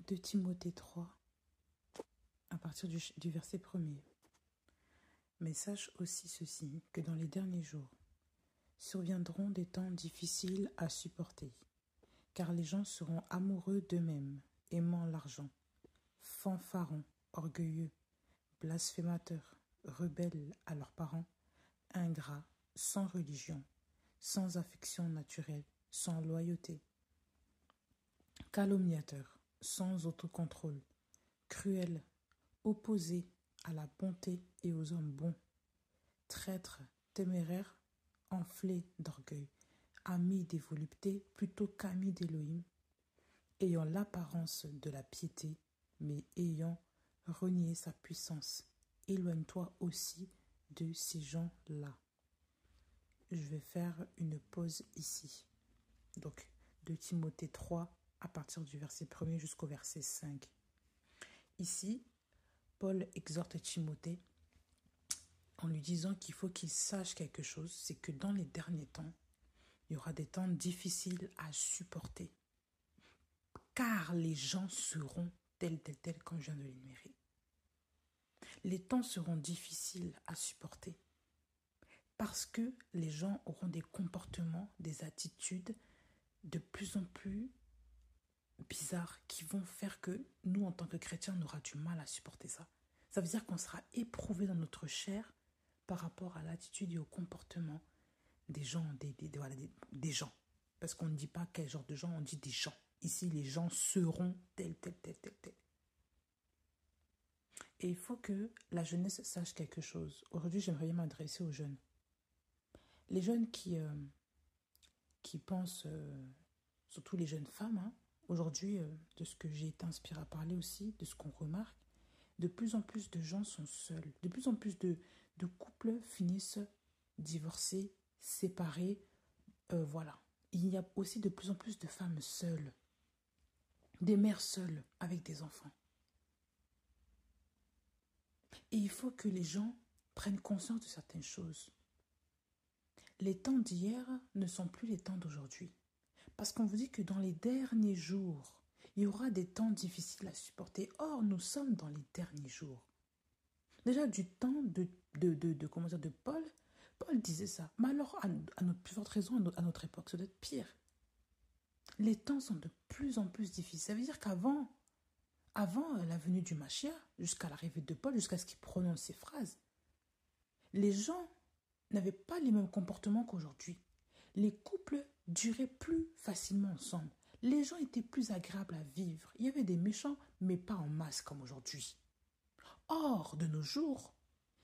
De Timothée 3, à partir du verset 1er. Mais sache aussi ceci, que dans les derniers jours, surviendront des temps difficiles à supporter, car les gens seront amoureux d'eux-mêmes, aimant l'argent, fanfarons, orgueilleux, blasphémateurs, rebelles à leurs parents, ingrats, sans religion, sans affection naturelle, sans loyauté, calomniateurs, sans autocontrôle, cruels, opposés à la bonté et aux hommes bons, traîtres, téméraires, enflés d'orgueil, amis des voluptés plutôt qu'amis d'Élohim, ayant l'apparence de la piété, mais ayant renié sa puissance. Éloigne-toi aussi de ces gens-là. Je vais faire une pause ici. Donc, de Timothée 3, à partir du verset 1er jusqu'au verset 5. Ici, Paul exhorte Timothée en lui disant qu'il faut qu'il sache quelque chose, c'est que dans les derniers temps, il y aura des temps difficiles à supporter, car les gens seront tels, comme je viens de l'énumérer. Les temps seront difficiles à supporter, parce que les gens auront des comportements, des attitudes de plus en plus bizarres qui vont faire que nous, en tant que chrétiens, on aura du mal à supporter ça. Ça veut dire qu'on sera éprouvé dans notre chair par rapport à l'attitude et au comportement des gens, des gens. Parce qu'on ne dit pas quel genre de gens, on dit des gens. Ici, les gens seront tels. Et il faut que la jeunesse sache quelque chose. Aujourd'hui, j'aimerais bien m'adresser aux jeunes. Les jeunes qui pensent, surtout les jeunes femmes, hein, aujourd'hui, de ce que j'ai été inspirée à parler aussi, de ce qu'on remarque, de plus en plus de gens sont seuls. De plus en plus de couples finissent divorcés, séparés. Voilà. Il y a aussi de plus en plus de femmes seules. Des mères seules avec des enfants. Et il faut que les gens prennent conscience de certaines choses. Les temps d'hier ne sont plus les temps d'aujourd'hui. Parce qu'on vous dit que dans les derniers jours, il y aura des temps difficiles à supporter. Or, nous sommes dans les derniers jours. Déjà, du temps de Paul, Paul disait ça. Mais alors, à notre plus forte raison, à notre époque, ça doit être pire. Les temps sont de plus en plus difficiles. Ça veut dire qu'avant la venue du Mashiach, jusqu'à l'arrivée de Paul, jusqu'à ce qu'il prononce ces phrases, les gens n'avaient pas les mêmes comportements qu'aujourd'hui. Les couples duraient plus facilement ensemble. Les gens étaient plus agréables à vivre. Il y avait des méchants, mais pas en masse comme aujourd'hui. Or, de nos jours,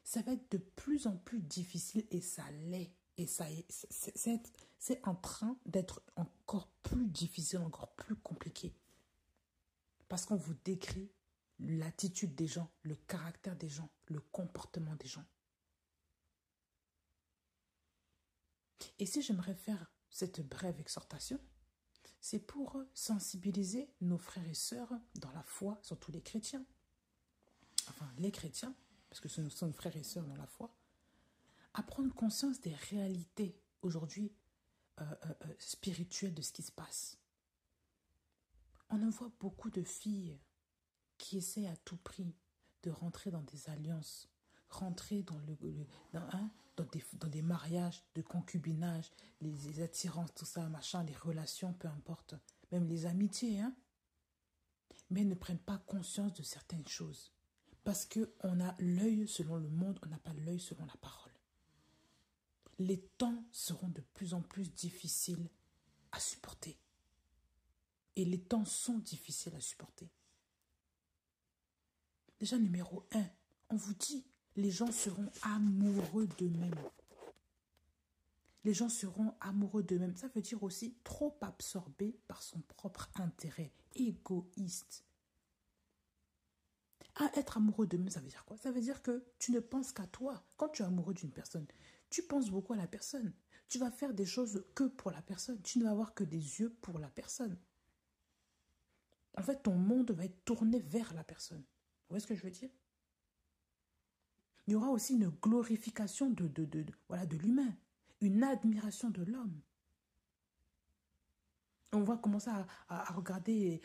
ça va être de plus en plus difficile et ça l'est. Et c'est en train d'être encore plus difficile, encore plus compliqué. Parce qu'on vous décrit l'attitude des gens, le caractère des gens, le comportement des gens. Et si j'aimerais faire cette brève exhortation, c'est pour sensibiliser nos frères et sœurs dans la foi, surtout les chrétiens. Enfin, les chrétiens, parce que nous sommes frères et sœurs dans la foi, à prendre conscience des réalités aujourd'hui spirituelles de ce qui se passe. On en voit beaucoup de filles qui essaient à tout prix de rentrer dans des alliances, rentrer dans des mariages, de concubinage, les attirances, tout ça, machin, les relations, peu importe, même les amitiés, hein, mais ne prennent pas conscience de certaines choses. Parce qu'on a l'œil selon le monde, on n'a pas l'œil selon la parole. Les temps seront de plus en plus difficiles à supporter. Et les temps sont difficiles à supporter. Déjà, numéro 1, on vous dit, les gens seront amoureux d'eux-mêmes. Les gens seront amoureux d'eux-mêmes. Ça veut dire aussi trop absorbé par son propre intérêt, égoïste. Être amoureux d'eux-mêmes, ça veut dire quoi? Ça veut dire que tu ne penses qu'à toi. Quand tu es amoureux d'une personne, tu penses beaucoup à la personne. Tu vas faire des choses que pour la personne. Tu ne vas avoir que des yeux pour la personne. En fait, ton monde va être tourné vers la personne. Vous voyez ce que je veux dire? Il y aura aussi une glorification de l'humain, une admiration de l'homme. On va commencer à regarder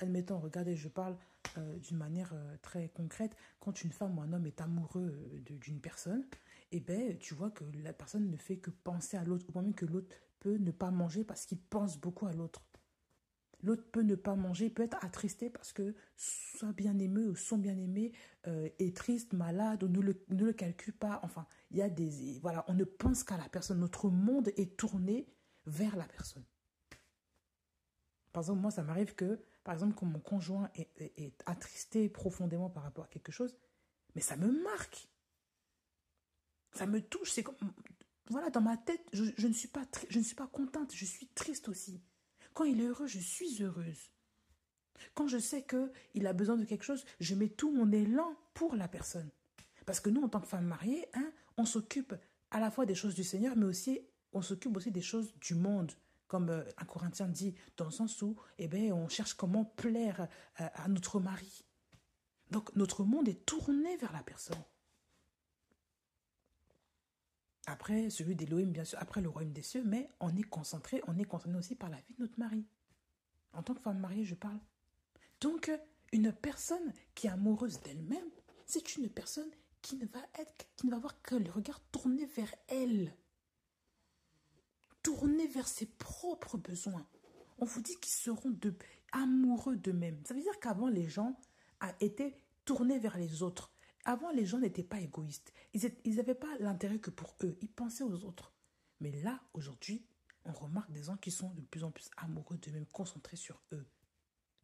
admettons, regardez, je parle d'une manière très concrète. Quand une femme ou un homme est amoureux d'une personne, eh ben, tu vois que la personne ne fait que penser à l'autre, au point même que l'autre peut ne pas manger parce qu'il pense beaucoup à l'autre. L'autre peut ne pas manger, peut être attristé parce que soit bien-aimé ou son bien-aimé est triste, malade, ou ne le calcule pas. Enfin, il y a des... Voilà, on ne pense qu'à la personne. Notre monde est tourné vers la personne. Par exemple, moi, ça m'arrive que, par exemple, quand mon conjoint est attristé profondément par rapport à quelque chose, mais ça me marque. Ça me touche. C'est comme... Voilà, dans ma tête, je ne suis pas contente, je suis triste aussi. Quand il est heureux, je suis heureuse. Quand je sais qu'il a besoin de quelque chose, je mets tout mon élan pour la personne. Parce que nous, en tant que femmes mariées, hein, on s'occupe à la fois des choses du Seigneur, mais aussi, on s'occupe aussi des choses du monde. Comme un Corinthien dit, dans le sens où eh ben, on cherche comment plaire à notre mari. Donc, notre monde est tourné vers la personne. Après, celui d'Élohim, bien sûr, après le royaume des cieux, mais on est concentré aussi par la vie de notre mari. En tant que femme mariée, je parle. Donc, une personne qui est amoureuse d'elle-même, c'est une personne qui ne va avoir que le regard tourné vers elle. Tourné vers ses propres besoins. On vous dit qu'ils seront amoureux d'eux-mêmes. Ça veut dire qu'avant, les gens étaient tournés vers les autres. Avant, les gens n'étaient pas égoïstes. Ils n'avaient pas l'intérêt que pour eux. Ils pensaient aux autres. Mais là, aujourd'hui, on remarque des gens qui sont de plus en plus amoureux d'eux-mêmes, concentrés sur eux.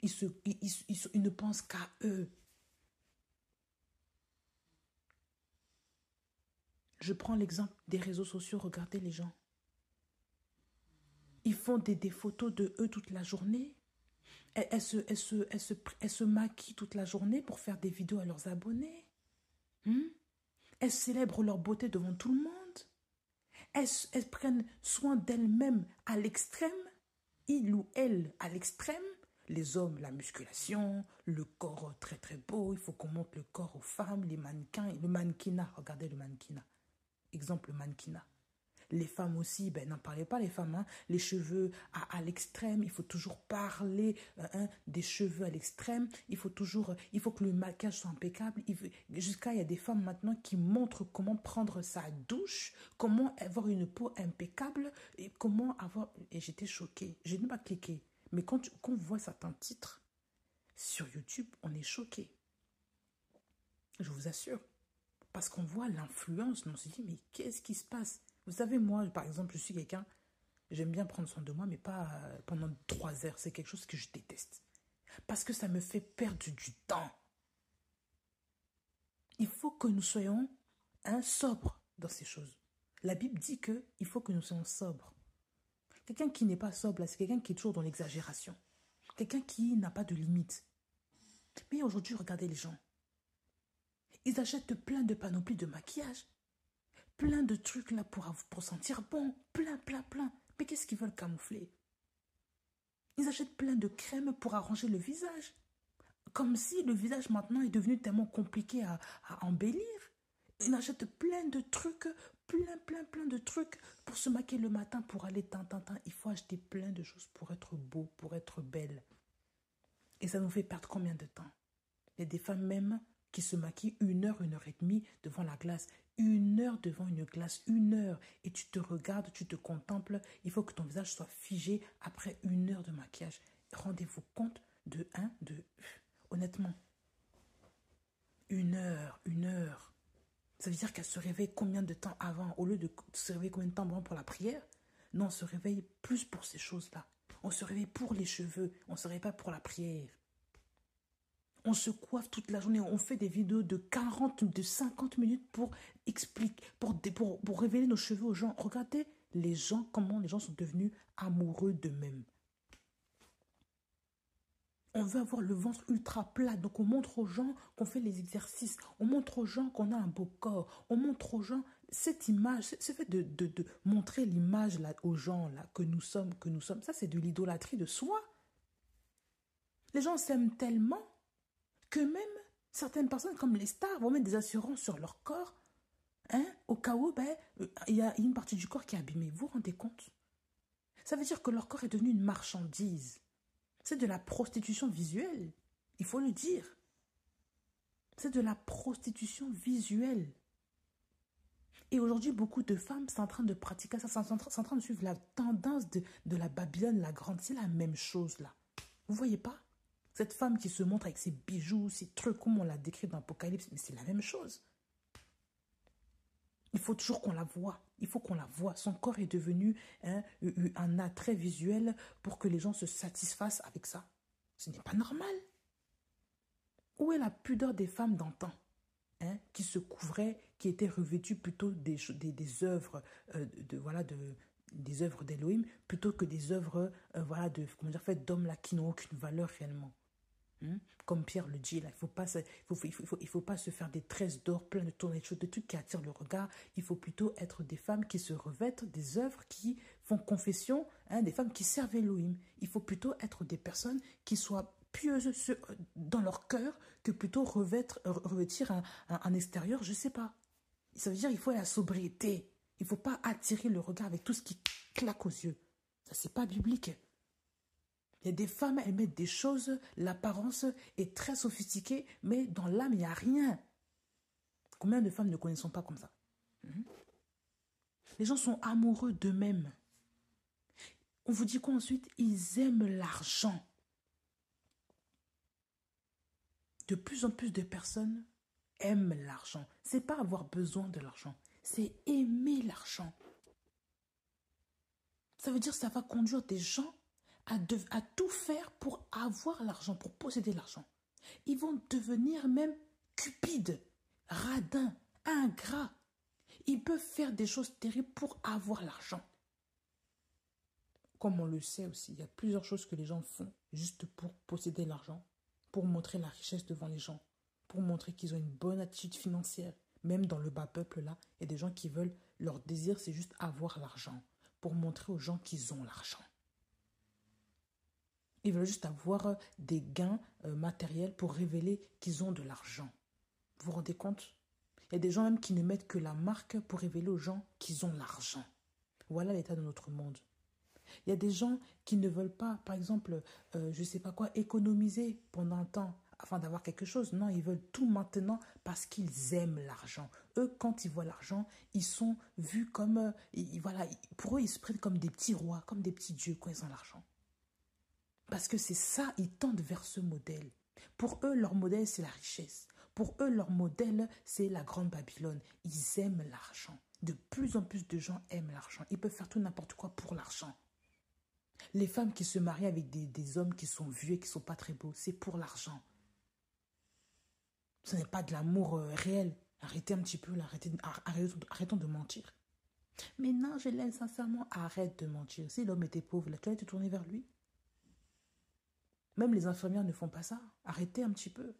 Ils ne pensent qu'à eux. Je prends l'exemple des réseaux sociaux. Regardez les gens. Ils font des photos de eux toute la journée. Elles se maquillent toute la journée pour faire des vidéos à leurs abonnés. Elles célèbrent leur beauté devant tout le monde. Elles prennent soin d'elles-mêmes à l'extrême. Il ou elle à l'extrême. Les hommes, la musculation, le corps très très beau. Il faut qu'on montre le corps aux femmes, les mannequins, le mannequinat. Regardez le mannequinat. Exemple, le mannequinat. Les femmes aussi, ben n'en parlez pas les femmes, hein, les cheveux à l'extrême, il faut toujours parler des cheveux à l'extrême, il faut que le maquillage soit impeccable. Jusqu'à, il y a des femmes maintenant qui montrent comment prendre sa douche, comment avoir une peau impeccable, et comment avoir... Et j'étais choquée, j'ai même pas cliqué. Mais quand on voit certains titres sur YouTube, on est choqué. Je vous assure. Parce qu'on voit l'influence, on se dit, mais qu'est-ce qui se passe? Vous savez, moi, par exemple, je suis quelqu'un, j'aime bien prendre soin de moi, mais pas pendant 3 heures. C'est quelque chose que je déteste. Parce que ça me fait perdre du temps. Il faut que nous soyons sobres dans ces choses. La Bible dit qu'il faut que nous soyons sobres. Quelqu'un qui n'est pas sobre, c'est quelqu'un qui est toujours dans l'exagération. Quelqu'un qui n'a pas de limite. Mais aujourd'hui, regardez les gens. Ils achètent plein de panoplies de maquillage. Plein de trucs là pour sentir bon. Plein. Mais qu'est-ce qu'ils veulent camoufler? Ils achètent plein de crèmes pour arranger le visage. Comme si le visage maintenant est devenu tellement compliqué à embellir. Ils achètent plein de trucs, plein de trucs pour se maquiller le matin, pour aller tin. Il faut acheter plein de choses pour être beau, pour être belle. Et ça nous fait perdre combien de temps? Il y a des femmes même qui se maquillent 1 heure et demie devant la glace. 1 heure devant une glace, 1 heure. Et tu te regardes, tu te contemples. Il faut que ton visage soit figé après 1 heure de maquillage. Rendez-vous compte honnêtement. 1 heure. Ça veut dire qu'elle se réveille combien de temps avant? Au lieu de se réveiller combien de temps avant pour la prière? Non, on se réveille plus pour ces choses-là. On se réveille pour les cheveux. On ne se réveille pas pour la prière. On se coiffe toute la journée. On fait des vidéos de 40, de 50 minutes pour expliquer, pour révéler nos cheveux aux gens. Regardez les gens, comment les gens sont devenus amoureux d'eux-mêmes. On veut avoir le ventre ultra plat. Donc, on montre aux gens qu'on fait les exercices. On montre aux gens qu'on a un beau corps. On montre aux gens cette image. C'est fait de montrer l'image là, aux gens là, que nous sommes. Ça, c'est de l'idolâtrie de soi. Les gens s'aiment tellement que même certaines personnes, comme les stars, vont mettre des assurances sur leur corps. Au cas où, y a une partie du corps qui est abîmée. Vous vous rendez compte? Ça veut dire que leur corps est devenu une marchandise. C'est de la prostitution visuelle. Il faut le dire. C'est de la prostitution visuelle. Et aujourd'hui, beaucoup de femmes sont en train de pratiquer ça, sont en train de suivre la tendance de la Babylone la Grande. C'est la même chose là. Vous voyez pas? Cette femme qui se montre avec ses bijoux, ses trucs, comme on l'a décrit dans l'Apocalypse, mais c'est la même chose. Il faut toujours qu'on la voie. Il faut qu'on la voie. Son corps est devenu un attrait visuel pour que les gens se satisfassent avec ça. Ce n'est pas normal. Où est la pudeur des femmes d'antan qui se couvraient, qui étaient revêtues plutôt des œuvres des œuvres d'Elohim plutôt que des œuvres faites d'hommes là qui n'ont aucune valeur réellement. Comme Pierre le dit, là, il faut pas se faire des tresses d'or, plein de tournées de choses, de trucs qui attirent le regard. Il faut plutôt être des femmes qui se revêtent des œuvres qui font confession, des femmes qui servent Elohim. Il faut plutôt être des personnes qui soient pieuses dans leur cœur que plutôt revêtir un extérieur, je sais pas. Ça veut dire qu'il faut la sobriété. Il ne faut pas attirer le regard avec tout ce qui claque aux yeux. Ça, c'est pas biblique. Il y a des femmes, elles mettent des choses, l'apparence est très sophistiquée, mais dans l'âme, il n'y a rien. Combien de femmes ne connaissons pas comme ça? Les gens sont amoureux d'eux-mêmes. On vous dit quoi ensuite? Ils aiment l'argent. De plus en plus de personnes aiment l'argent. Ce n'est pas avoir besoin de l'argent, c'est aimer l'argent. Ça veut dire que ça va conduire des gens à tout faire pour avoir l'argent, pour posséder l'argent. Ils vont devenir même cupides, radins, ingrats. Ils peuvent faire des choses terribles pour avoir l'argent. Comme on le sait aussi, il y a plusieurs choses que les gens font juste pour posséder l'argent, pour montrer la richesse devant les gens, pour montrer qu'ils ont une bonne attitude financière. Même dans le bas peuple, là, il y a des gens qui veulent, leur désir, c'est juste avoir l'argent, pour montrer aux gens qu'ils ont l'argent. Ils veulent juste avoir des gains matériels pour révéler qu'ils ont de l'argent. Vous vous rendez compte? Il y a des gens même qui ne mettent que la marque pour révéler aux gens qu'ils ont l'argent. Voilà l'état de notre monde. Il y a des gens qui ne veulent pas, par exemple, je ne sais pas quoi, économiser pendant un temps afin d'avoir quelque chose. Non, ils veulent tout maintenant parce qu'ils aiment l'argent. Eux, quand ils voient l'argent, ils sont vus comme... pour eux, ils se prennent comme des petits rois, comme des petits dieux quand ils ont l'argent. Parce que c'est ça, ils tendent vers ce modèle. Pour eux, leur modèle, c'est la richesse. Pour eux, leur modèle, c'est la grande Babylone. Ils aiment l'argent. De plus en plus de gens aiment l'argent. Ils peuvent faire tout n'importe quoi pour l'argent. Les femmes qui se marient avec des hommes qui sont vieux et qui ne sont pas très beaux, c'est pour l'argent. Ce n'est pas de l'amour réel. Arrêtez un petit peu là, arrêtons de mentir. Mais non, je l'aime sincèrement. Arrête de mentir. Si l'homme était pauvre, là, tu allais te tourner vers lui. Même les infirmières ne font pas ça. Arrêtez un petit peu.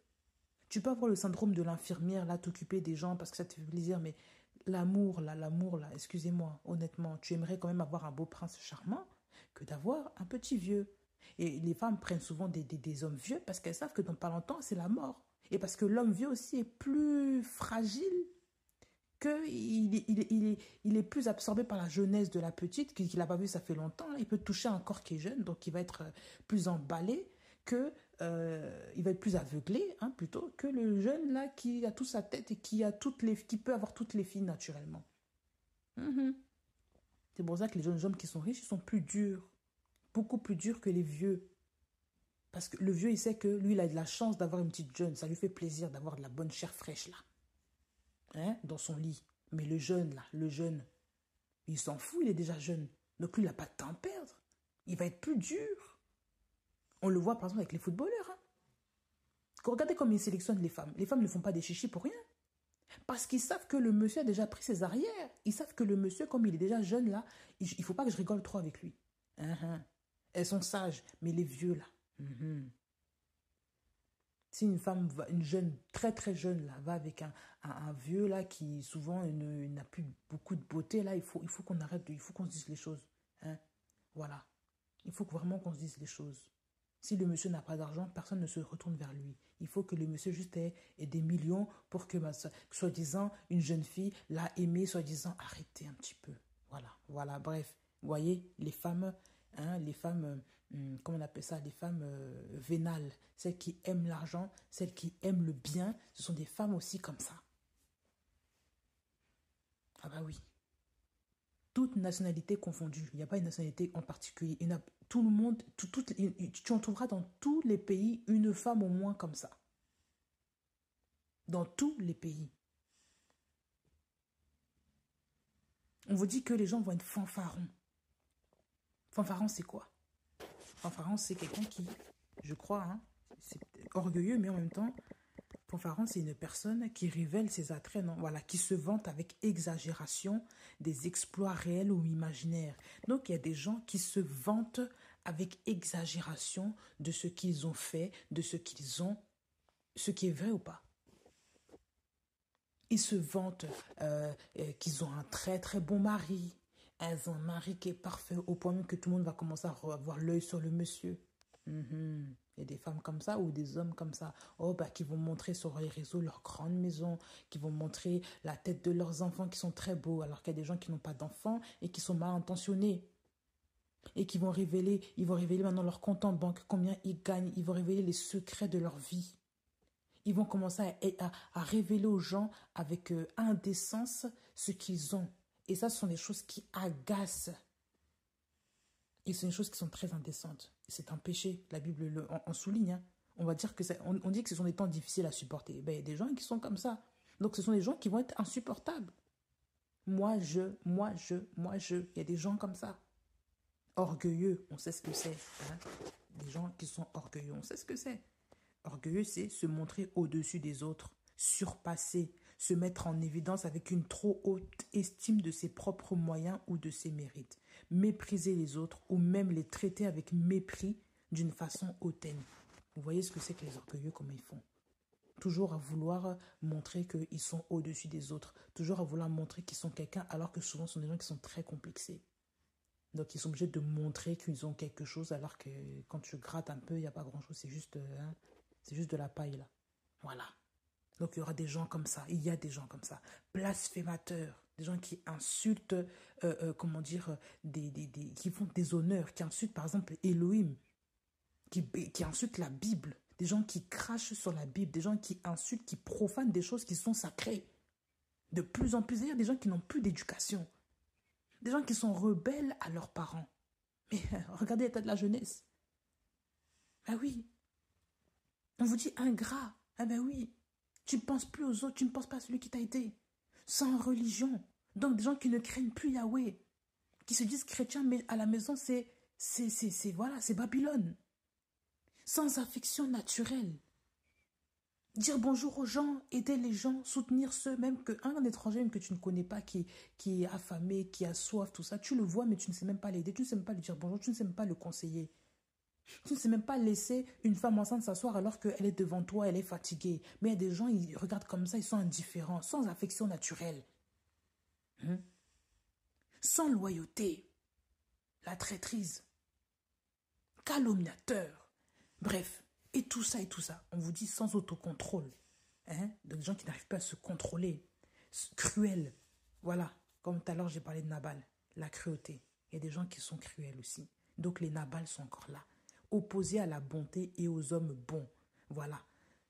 Tu peux avoir le syndrome de l'infirmière, là, t'occuper des gens parce que ça te fait plaisir, mais l'amour, là, excusez-moi, honnêtement, tu aimerais quand même avoir un beau prince charmant que d'avoir un petit vieux. Et les femmes prennent souvent des hommes vieux parce qu'elles savent que dans pas longtemps, c'est la mort. Et parce que l'homme vieux aussi est plus fragile, qu'il est plus absorbé par la jeunesse de la petite, qu'il n'a pas vu ça fait longtemps. Il peut toucher un corps qui est jeune, donc il va être plus emballé, il va être plus aveuglé, plutôt, que le jeune là qui a toute sa tête et qui peut avoir toutes les filles naturellement. C'est pour ça que les jeunes hommes qui sont riches, ils sont plus durs, beaucoup plus durs que les vieux. Parce que le vieux, il sait que lui, il a de la chance d'avoir une petite jeune. Ça lui fait plaisir d'avoir de la bonne chair fraîche là, dans son lit. Mais le jeune là, il s'en fout, il est déjà jeune. Donc lui, il n'a pas de temps à perdre. Il va être plus dur. On le voit par exemple avec les footballeurs. Regardez comme ils sélectionnent les femmes. Les femmes ne font pas des chichis pour rien. Parce qu'ils savent que le monsieur a déjà pris ses arrières. Ils savent que le monsieur, comme il est déjà jeune là, il ne faut pas que je rigole trop avec lui. Elles sont sages. Mais les vieux là. Si une femme, une jeune, très très jeune là, va avec un vieux là qui souvent n'a plus beaucoup de beauté là, il faut qu'on arrête, il faut qu'on se dise les choses. Voilà. Il faut vraiment qu'on se dise les choses. Si le monsieur n'a pas d'argent, personne ne se retourne vers lui. Il faut que le monsieur juste ait des millions pour que, soi-disant, une jeune fille l'a aimé, soi-disant, arrêtez un petit peu. Voilà, bref. Vous voyez, les femmes, comment on appelle ça, les femmes vénales, celles qui aiment l'argent, celles qui aiment le bien, ce sont des femmes aussi comme ça. Ah bah oui. Toute nationalité confondue. Il n'y a pas une nationalité en particulier. Il y en a, tout le monde, tu en trouveras dans tous les pays une femme au moins comme ça. Dans tous les pays. On vous dit que les gens vont être fanfarons. Fanfaron, c'est quoi? Fanfaron, c'est quelqu'un qui, je crois, hein, c'est orgueilleux, mais en même temps, fanfaron, c'est une personne qui révèle ses attraits, non? Voilà, qui se vante avec exagération des exploits réels ou imaginaires. Donc, il y a des gens qui se vantent avec exagération de ce qu'ils ont fait, de ce qu'ils ont, ce qui est vrai ou pas. Ils se vantent qu'ils ont un très très bon mari. Elles ont un mari qui est parfait au point même que tout le monde va commencer à avoir l'œil sur le monsieur. Il y a des femmes comme ça ou des hommes comme ça. Oh, bah, qui vont montrer sur les réseaux leur grande maison, qui vont montrer la tête de leurs enfants qui sont très beaux, alors qu'il y a des gens qui n'ont pas d'enfants et qui sont mal intentionnés. Et qui vont révéler, ils vont révéler maintenant leur compte en banque, combien ils gagnent, ils vont révéler les secrets de leur vie. Ils vont commencer à révéler aux gens avec indécence ce qu'ils ont. Et ça, ce sont des choses qui agacent. Et ce sont des choses qui sont très indécentes. C'est un péché. La Bible en souligne. Hein. On va dire que on dit que ce sont des temps difficiles à supporter. Ben, il y a des gens qui sont comme ça. Donc, ce sont des gens qui vont être insupportables. Moi, je. Il y a des gens comme ça. Orgueilleux, on sait ce que c'est. Hein. Des gens qui sont orgueilleux, on sait ce que c'est. Orgueilleux, c'est se montrer au-dessus des autres, surpasser, se mettre en évidence avec une trop haute estime de ses propres moyens ou de ses mérites, mépriser les autres ou même les traiter avec mépris d'une façon hautaine. Vous voyez ce que c'est que les orgueilleux, comment ils font? Toujours à vouloir montrer qu'ils sont au-dessus des autres, toujours à vouloir montrer qu'ils sont quelqu'un, alors que souvent ce sont des gens qui sont très complexés. Donc ils sont obligés de montrer qu'ils ont quelque chose, alors que quand tu grattes un peu, il n'y a pas grand-chose, c'est juste de la paille, là. Voilà. Donc, il y aura des gens comme ça. Il y a des gens comme ça. Blasphémateurs. Des gens qui insultent, comment dire, qui font des honneurs, qui insultent, par exemple, Elohim, qui insultent la Bible. Des gens qui crachent sur la Bible. Des gens qui insultent, qui profanent des choses qui sont sacrées. De plus en plus, il y a des gens qui n'ont plus d'éducation. Des gens qui sont rebelles à leurs parents. Mais regardez l'état de la jeunesse. Ah oui. On vous dit ingrat. Ah ben oui. Tu ne penses plus aux autres, tu ne penses pas à celui qui t'a été. Sans religion. Donc des gens qui ne craignent plus Yahweh. Qui se disent chrétiens, mais à la maison, c'est Babylone. Sans affection naturelle. Dire bonjour aux gens, aider les gens, soutenir ceux, même qu'un étranger même que tu ne connais pas, qui est affamé, qui a soif, tout ça, tu le vois, mais tu ne sais même pas l'aider, tu ne sais même pas lui dire bonjour, tu ne sais même pas le conseiller. Tu ne sais même pas laisser une femme enceinte s'asseoir alors qu'elle est devant toi, elle est fatiguée. Mais il y a des gens, ils regardent comme ça, ils sont indifférents, sans affection naturelle. Sans loyauté. La traîtrise. Calomniateur. Bref, et tout ça, on vous dit sans autocontrôle. Des gens qui n'arrivent pas à se contrôler. Cruels. Voilà, comme tout à l'heure j'ai parlé de Nabal. La cruauté. Il y a des gens qui sont cruels aussi. Donc les Nabal sont encore là. Opposés à la bonté et aux hommes bons. Voilà.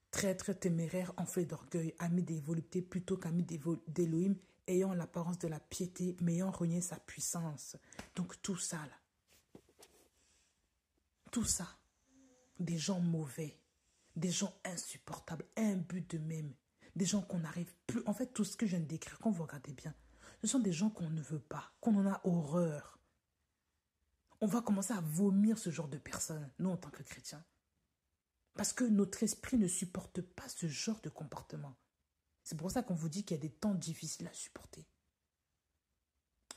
Traître téméraire, enflé d'orgueil, ami des voluptés plutôt qu'ami d'Élohim, ayant l'apparence de la piété, mais ayant renié sa puissance. Donc tout ça, là. Tout ça. Des gens mauvais. Des gens insupportables, imbus d'eux-mêmes. Des gens qu'on n'arrive plus... En fait, tout ce que je viens de décrire, quand vous regardez bien, ce sont des gens qu'on ne veut pas, qu'on en a horreur. On va commencer à vomir ce genre de personnes, nous en tant que chrétiens. Parce que notre esprit ne supporte pas ce genre de comportement. C'est pour ça qu'on vous dit qu'il y a des temps difficiles à supporter.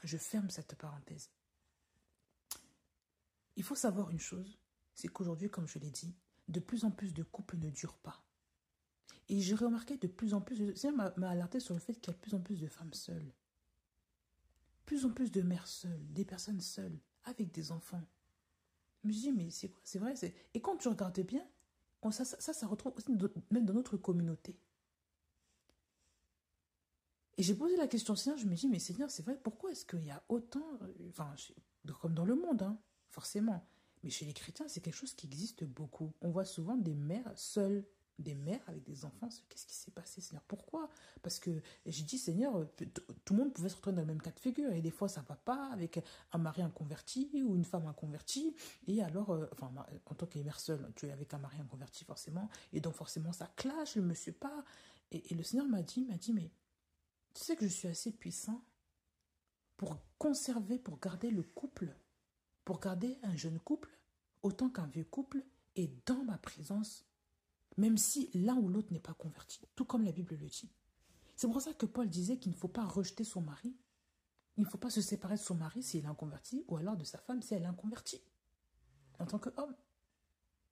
Je ferme cette parenthèse. Il faut savoir une chose, c'est qu'aujourd'hui, comme je l'ai dit, de plus en plus de couples ne durent pas. Et j'ai remarqué de plus en plus, ça m'a alerté sur le fait qu'il y a de plus en plus de femmes seules. Plus en plus de mères seules, des personnes seules, avec des enfants. Je me dis, mais c'est quoi? C'est vrai. Et quand tu regardes bien, ça retrouve aussi même dans notre communauté. Et j'ai posé la question au Seigneur, je me dis, mais Seigneur, c'est vrai, pourquoi est-ce qu'il y a autant, enfin, comme dans le monde, hein, forcément, Mais chez les chrétiens, c'est quelque chose qui existe beaucoup. On voit souvent des mères seules, des mères avec des enfants. Qu'est-ce qui s'est passé, Seigneur? Pourquoi? Parce que j'ai dit, Seigneur, tout le monde pouvait se retrouver dans le même cas de figure. Et des fois, ça ne va pas avec un mari inconverti ou une femme inconvertie. Et alors, enfin, en tant que mère seule, tu es avec un mari inconverti forcément. Et donc, forcément, ça clash, le monsieur pas. Et le Seigneur m'a dit, mais tu sais que je suis assez puissant pour conserver, pour garder le couple, pour garder un jeune couple, autant qu'un vieux couple, et dans ma présence, même si l'un ou l'autre n'est pas converti, tout comme la Bible le dit. C'est pour ça que Paul disait qu'il ne faut pas rejeter son mari, il ne faut pas se séparer de son mari s'il est inconverti, ou alors de sa femme si elle est inconvertie. En tant qu'homme,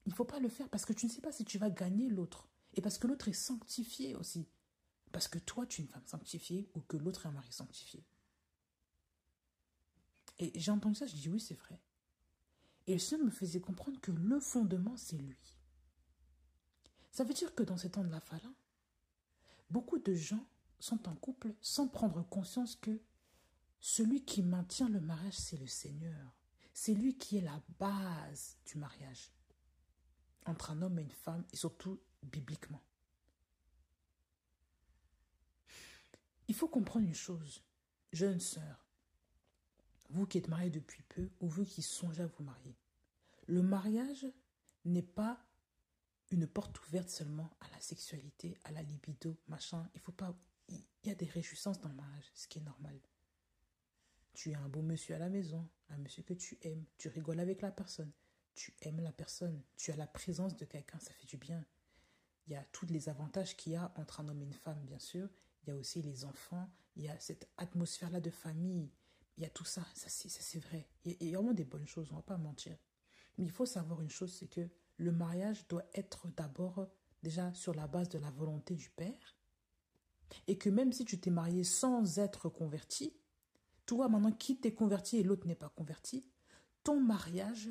il ne faut pas le faire parce que tu ne sais pas si tu vas gagner l'autre, et parce que l'autre est sanctifié aussi, parce que toi tu es une femme sanctifiée, ou que l'autre est un mari sanctifié. Et j'ai entendu ça, je dis oui, c'est vrai. Et le Seigneur me faisait comprendre que le fondement, c'est lui. Ça veut dire que dans ces temps de la Fala, beaucoup de gens sont en couple sans prendre conscience que celui qui maintient le mariage, c'est le Seigneur. C'est lui qui est la base du mariage entre un homme et une femme, et surtout bibliquement. Il faut comprendre une chose, jeune sœur, vous qui êtes mariée depuis peu, ou vous qui songez à vous marier. Le mariage n'est pas une porte ouverte seulement à la sexualité, à la libido, machin. Il faut pas. Il y a des réjouissances dans le mariage, ce qui est normal. Tu as un beau monsieur à la maison, un monsieur que tu aimes, tu rigoles avec la personne, tu aimes la personne, tu as la présence de quelqu'un, ça fait du bien. Il y a tous les avantages qu'il y a entre un homme et une femme, bien sûr. Il y a aussi les enfants, il y a cette atmosphère-là de famille. Il y a tout ça, ça c'est vrai. Il y a vraiment des bonnes choses, on ne va pas mentir. Mais il faut savoir une chose, c'est que le mariage doit être d'abord déjà sur la base de la volonté du Père. Et que même si tu t'es marié sans être converti, toi maintenant qui t'es converti et l'autre n'est pas converti, ton mariage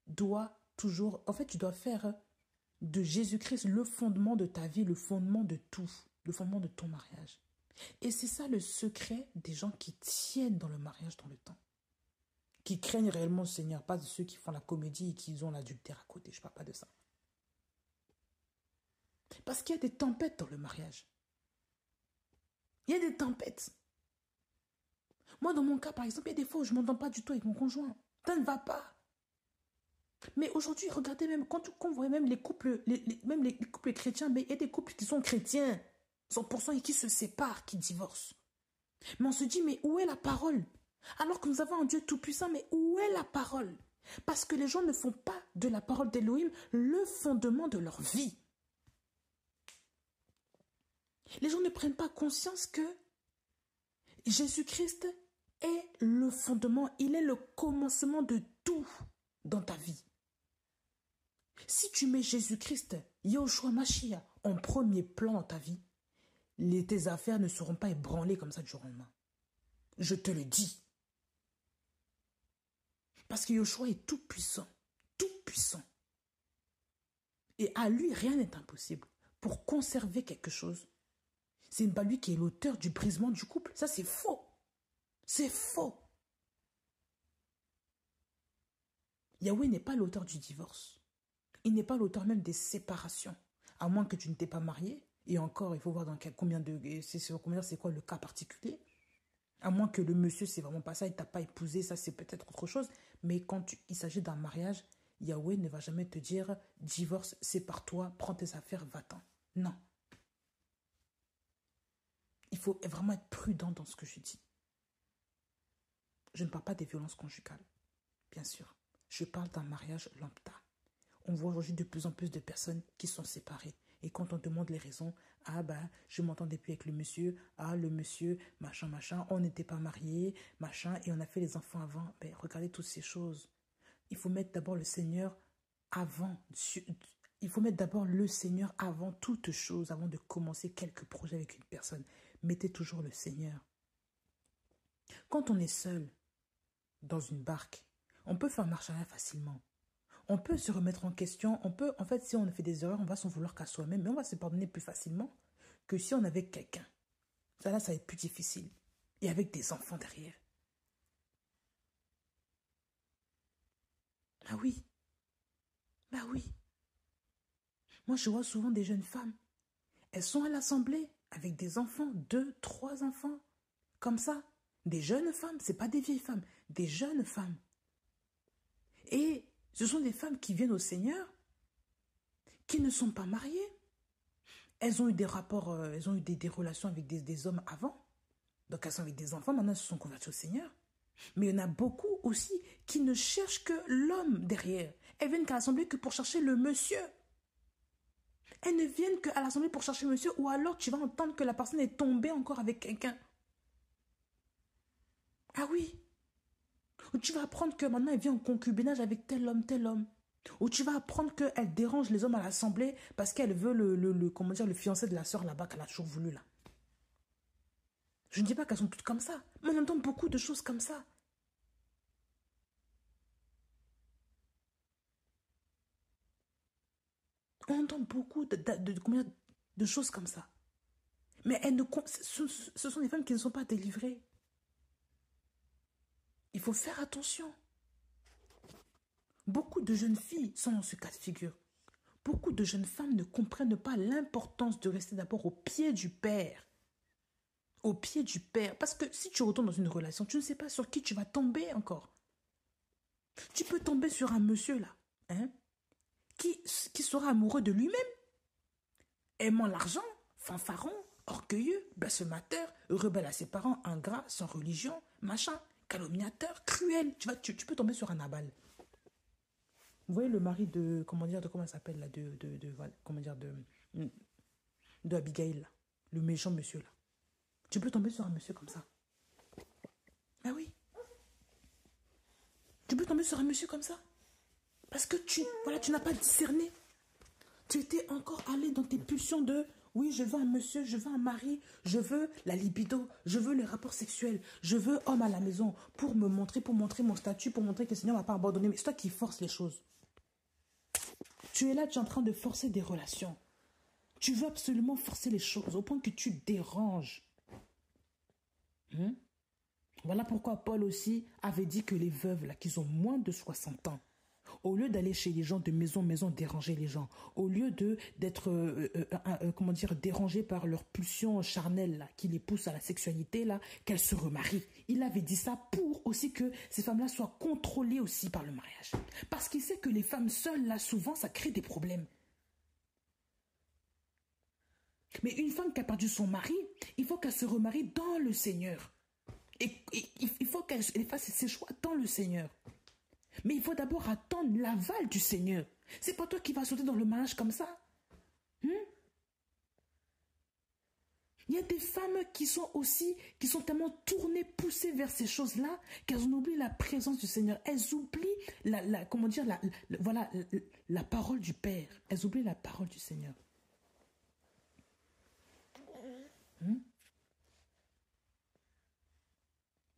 doit toujours... En fait, tu dois faire de Jésus-Christ le fondement de ta vie, le fondement de tout, le fondement de ton mariage. Et c'est ça le secret des gens qui tiennent dans le mariage dans le temps. Qui craignent réellement le Seigneur, pas de ceux qui font la comédie et qui ont l'adultère à côté. Je ne parle pas de ça. Parce qu'il y a des tempêtes dans le mariage. Il y a des tempêtes. Moi, dans mon cas, par exemple, il y a des fois où je ne m'entends pas du tout avec mon conjoint. Ça ne va pas. Mais aujourd'hui, regardez même, quand on voit même les couples, même les couples chrétiens, mais il y a des couples qui sont chrétiens, 100% et qui se séparent, qui divorcent. Mais on se dit, mais où est la parole? Alors que nous avons un Dieu tout-puissant, mais où est la parole? Parce que les gens ne font pas de la parole d'Élohim le fondement de leur vie. Les gens ne prennent pas conscience que Jésus-Christ est le fondement, il est le commencement de tout dans ta vie. Si tu mets Jésus-Christ, Yahushua Mashiach, en premier plan dans ta vie, tes affaires ne seront pas ébranlées comme ça du jour au lendemain. Je te le dis. Parce que Yahushua est tout puissant, tout puissant. Et à lui, rien n'est impossible. Pour conserver quelque chose, c'est pas lui qui est l'auteur du brisement du couple. Ça, c'est faux. C'est faux. Yahweh n'est pas l'auteur du divorce. Il n'est pas l'auteur même des séparations. À moins que tu ne t'es pas marié. Et encore, il faut voir dans c'est quoi le cas particulier. À moins que le monsieur, c'est vraiment pas ça, il t'a pas épousé, ça c'est peut-être autre chose. Mais quand il s'agit d'un mariage, Yahweh ne va jamais te dire divorce, sépare-toi, prends tes affaires, va-t'en. Non. Il faut vraiment être prudent dans ce que je dis. Je ne parle pas des violences conjugales, bien sûr. Je parle d'un mariage lambda. On voit aujourd'hui de plus en plus de personnes qui sont séparées. Et quand on demande les raisons, ah ben, je m'entendais plus avec le monsieur, ah le monsieur, machin, machin, on n'était pas mariés, machin, et on a fait les enfants avant. Ben, regardez toutes ces choses. Il faut mettre d'abord le Seigneur avant. Il faut mettre d'abord le Seigneur avant toute chose, avant de commencer quelques projets avec une personne. Mettez toujours le Seigneur. Quand on est seul dans une barque, on peut faire marche arrière facilement. On peut se remettre en question, en fait, si on a fait des erreurs, on va s'en vouloir qu'à soi-même, mais on va se pardonner plus facilement que si on avait quelqu'un. Ça va être plus difficile. Et avec des enfants derrière. Ah oui, Bah oui. Moi, je vois souvent des jeunes femmes. Elles sont à l'assemblée avec des enfants, 2, 3 enfants. Comme ça. Des jeunes femmes, c'est pas des vieilles femmes, des jeunes femmes. Et ce sont des femmes qui viennent au Seigneur, qui ne sont pas mariées. Elles ont eu des rapports, elles ont eu des relations avec des hommes avant. Donc elles sont avec des enfants, maintenant elles se sont converties au Seigneur. Mais il y en a beaucoup aussi qui ne cherchent que l'homme derrière. Elles viennent qu'à l'assemblée que pour chercher le monsieur. Elles ne viennent qu'à l'assemblée pour chercher le monsieur, ou alors tu vas entendre que la personne est tombée encore avec quelqu'un. Ah oui. Ou tu vas apprendre que maintenant elle vient en concubinage avec tel homme, tel homme. Ou tu vas apprendre qu'elle dérange les hommes à l'assemblée parce qu'elle veut comment dire, le fiancé de la sœur là-bas qu'elle a toujours voulu là. Je ne dis pas qu'elles sont toutes comme ça, mais on entend beaucoup de choses comme ça. On entend beaucoup de choses comme ça. Mais ce sont des femmes qui ne sont pas délivrées. Il faut faire attention. Beaucoup de jeunes filles sont dans ce cas de figure. Beaucoup de jeunes femmes ne comprennent pas l'importance de rester d'abord au pied du Père. Au pied du Père. Parce que si tu retournes dans une relation, tu ne sais pas sur qui tu vas tomber encore. Tu peux tomber sur un monsieur là, hein, qui sera amoureux de lui-même, aimant l'argent, fanfaron, orgueilleux, blasphémateur, rebelle à ses parents, ingrat, sans religion, machin, calomniateur, cruel. Tu peux tomber sur un Nabal. Vous voyez le mari de, comment elle s'appelle là, de Abigail là, le méchant monsieur là. Tu peux tomber sur un monsieur comme ça. Ah oui. Tu peux tomber sur un monsieur comme ça. Parce que tu n'as pas discerné. Tu étais encore allé dans tes pulsions de oui, je veux un monsieur, je veux un mari, je veux la libido, je veux les rapports sexuels, je veux homme à la maison pour montrer mon statut, pour montrer que le Seigneur ne m'a pas abandonné. Mais c'est toi qui forces les choses. Tu es là, tu es en train de forcer des relations. Tu veux absolument forcer les choses au point que tu déranges. Voilà pourquoi Paul aussi avait dit que les veuves là, qui ont moins de 60 ans, au lieu d'aller chez les gens de maison en maison déranger les gens, au lieu d'être dérangées par leur pulsion charnelle là, qui les pousse à la sexualité là, qu'elles se remarient. Il avait dit ça pour aussi que ces femmes-là soient contrôlées aussi par le mariage. Parce qu'il sait que les femmes seules là, souvent, ça crée des problèmes. Mais une femme qui a perdu son mari, il faut qu'elle se remarie dans le Seigneur. Et il faut qu'elle fasse ses choix dans le Seigneur. Mais il faut d'abord attendre l'aval du Seigneur. C'est pas toi qui vas sauter dans le mariage comme ça. Il y a des femmes qui sont tellement tournées, poussées vers ces choses-là, qu'elles ont oublié la présence du Seigneur. Elles oublient la parole du Père. Elles oublient la parole du Seigneur.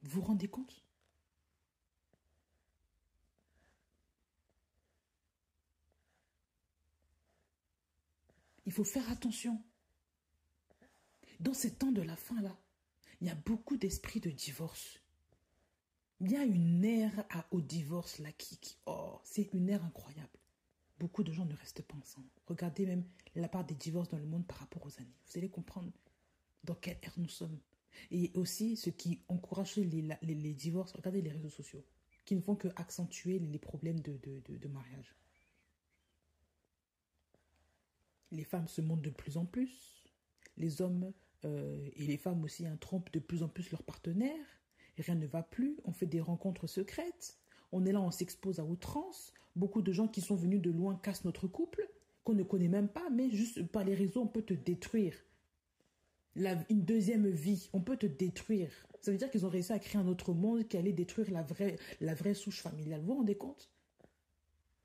Vous vous rendez compte? Il faut faire attention. Dans ces temps de la fin là, il y a beaucoup d'esprits de divorce. Il y a une ère au divorce là c'est une ère incroyable. Beaucoup de gens ne restent pas ensemble. Regardez même la part des divorces dans le monde par rapport aux années. Vous allez comprendre dans quelle ère nous sommes. Et aussi, ce qui encourage les divorces, regardez les réseaux sociaux, qui ne font que accentuer les problèmes de mariage. Les femmes se montrent de plus en plus. Les hommes et les femmes aussi trompent de plus en plus leurs partenaires. Rien ne va plus. On fait des rencontres secrètes. On est là, on s'expose à outrance. Beaucoup de gens qui sont venus de loin cassent notre couple, qu'on ne connaît même pas, mais juste par les réseaux, on peut te détruire. Une deuxième vie, on peut te détruire. Ça veut dire qu'ils ont réussi à créer un autre monde qui allait détruire la vraie souche familiale. Vous vous rendez compte?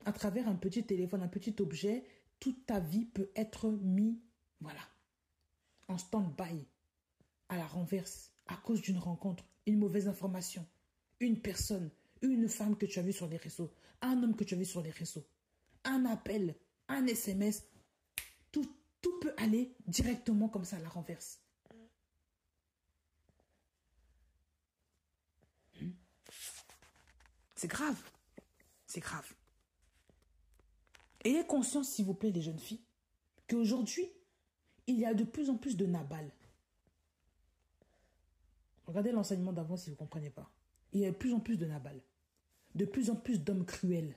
À travers un petit téléphone, un petit objet, toute ta vie peut être mise, en stand-by, à la renverse, à cause d'une rencontre, une mauvaise information, une personne, une femme que tu as vue sur les réseaux, un homme que tu as vu sur les réseaux, un appel, un SMS, tout peut aller directement comme ça à la renverse. C'est grave. C'est grave. Ayez conscience, s'il vous plaît, les jeunes filles, qu'aujourd'hui, il y a de plus en plus de Nabal. Regardez l'enseignement d'avant si vous ne comprenez pas. Il y a de plus en plus de Nabal. De plus en plus d'hommes cruels,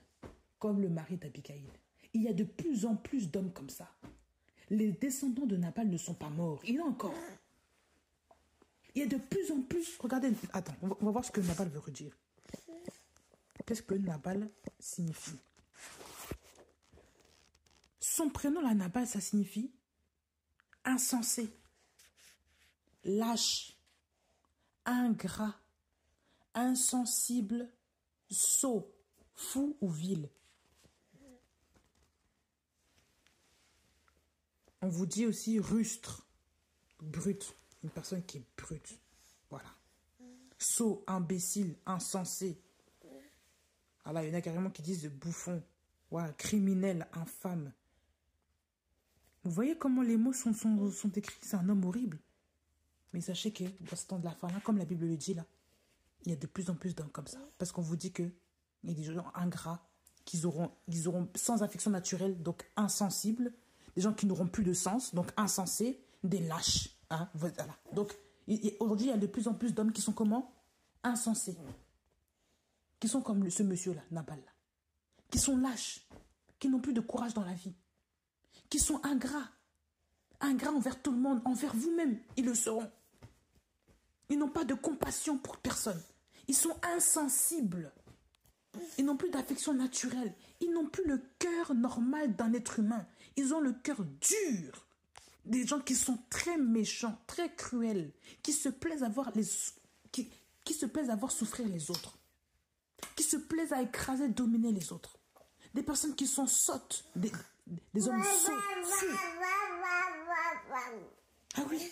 comme le mari d'Abigaïl. Il y a de plus en plus d'hommes comme ça. Les descendants de Nabal ne sont pas morts. Il y en a encore. Il y a de plus en plus... Regardez, attends, on va voir ce que Nabal veut redire. Qu'est-ce que Nabal signifie? Son prénom, la Nabal, ça signifie insensé, lâche, ingrat, insensible, sot, fou ou vil. On vous dit aussi rustre, brute, une personne qui est brute. Voilà. Sot, imbécile, insensé. Voilà, il y en a carrément qui disent bouffon. Voilà, criminel, infâme. Vous voyez comment les mots sont écrits? C'est un homme horrible. Mais sachez que dans ce temps de la fin, là, comme la Bible le dit, là, il y a de plus en plus d'hommes comme ça. Parce qu'on vous dit qu'il y a des gens ingrats, qu'ils auront sans affection naturelle, donc insensibles, des gens qui n'auront plus de sens, donc insensés, des lâches. Hein, voilà. Donc, aujourd'hui, il y a de plus en plus d'hommes qui sont comment? Insensés. Qui sont comme ce monsieur-là, Nabal, là. Qui sont lâches, qui n'ont plus de courage dans la vie. Qui sont ingrats. Ingrats envers tout le monde, envers vous-même, ils le seront. Ils n'ont pas de compassion pour personne. Ils sont insensibles. Ils n'ont plus d'affection naturelle. Ils n'ont plus le cœur normal d'un être humain. Ils ont le cœur dur. Des gens qui sont très méchants, très cruels, qui se plaisent à voir qui se plaisent à voir souffrir les autres, qui se plaisent à écraser, dominer les autres. Des personnes qui sont sottes, des hommes sots, fous. Ah oui.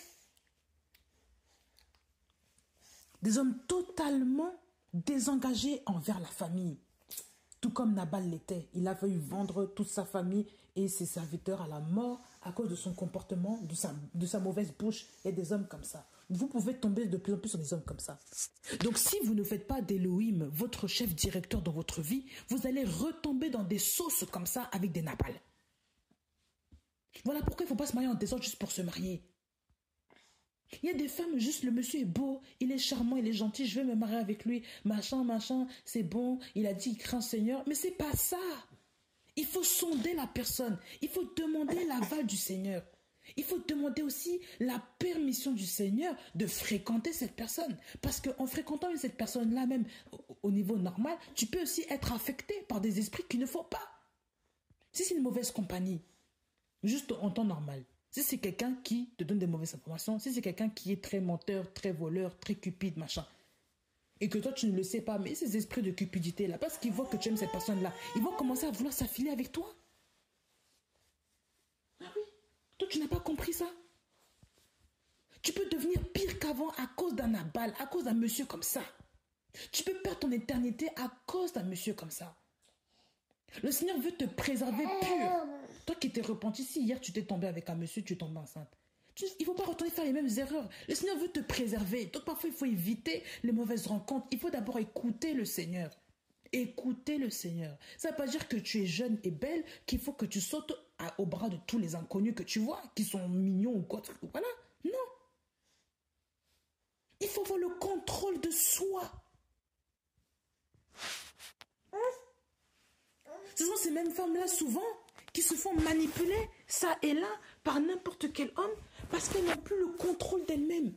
Des hommes totalement désengagés envers la famille. Tout comme Nabal l'était. Il a failli vendre toute sa famille et ses serviteurs à la mort à cause de son comportement, de sa mauvaise bouche. Il y a des hommes comme ça. Vous pouvez tomber de plus en plus sur des hommes comme ça. Donc si vous ne faites pas d'Elohim votre chef directeur dans votre vie, vous allez retomber dans des sauces comme ça avec des Nabal. Voilà pourquoi il ne faut pas se marier en désordre juste pour se marier. Il y a des femmes, juste le monsieur est beau, il est charmant, il est gentil, je vais me marier avec lui, machin, c'est bon, il a dit il craint le Seigneur, mais c'est pas ça. Il faut sonder la personne, il faut demander l'aval du Seigneur. Il faut demander aussi la permission du Seigneur de fréquenter cette personne. Parce qu'en fréquentant cette personne-là, même au niveau normal, tu peux aussi être affecté par des esprits qu'il ne faut pas. Si c'est une mauvaise compagnie, juste en temps normal, si c'est quelqu'un qui te donne des mauvaises informations, si c'est quelqu'un qui est très menteur, très voleur, très cupide, machin, et que toi tu ne le sais pas, mais ces esprits de cupidité là, parce qu'ils voient que tu aimes cette personne-là, ils vont commencer à vouloir s'affiler avec toi. Ah oui, toi tu n'as pas compris ça. Tu peux devenir pire qu'avant à cause d'un Nabal, à cause d'un monsieur comme ça. Tu peux perdre ton éternité à cause d'un monsieur comme ça. Le Seigneur veut te préserver pur. Toi qui t'es repenti, si hier tu t'es tombé avec un monsieur, tu es tombé enceinte. Il ne faut pas retourner faire les mêmes erreurs. Le Seigneur veut te préserver. Donc parfois il faut éviter les mauvaises rencontres. Il faut d'abord écouter le Seigneur. Écouter le Seigneur. Ça ne veut pas dire que tu es jeune et belle, qu'il faut que tu sautes au bras de tous les inconnus que tu vois, qui sont mignons ou quoi. Voilà. Non. Il faut avoir le contrôle de soi. Ce sont ces mêmes femmes-là, souvent, qui se font manipuler, ça et là, par n'importe quel homme, parce qu'elles n'ont plus le contrôle d'elles-mêmes.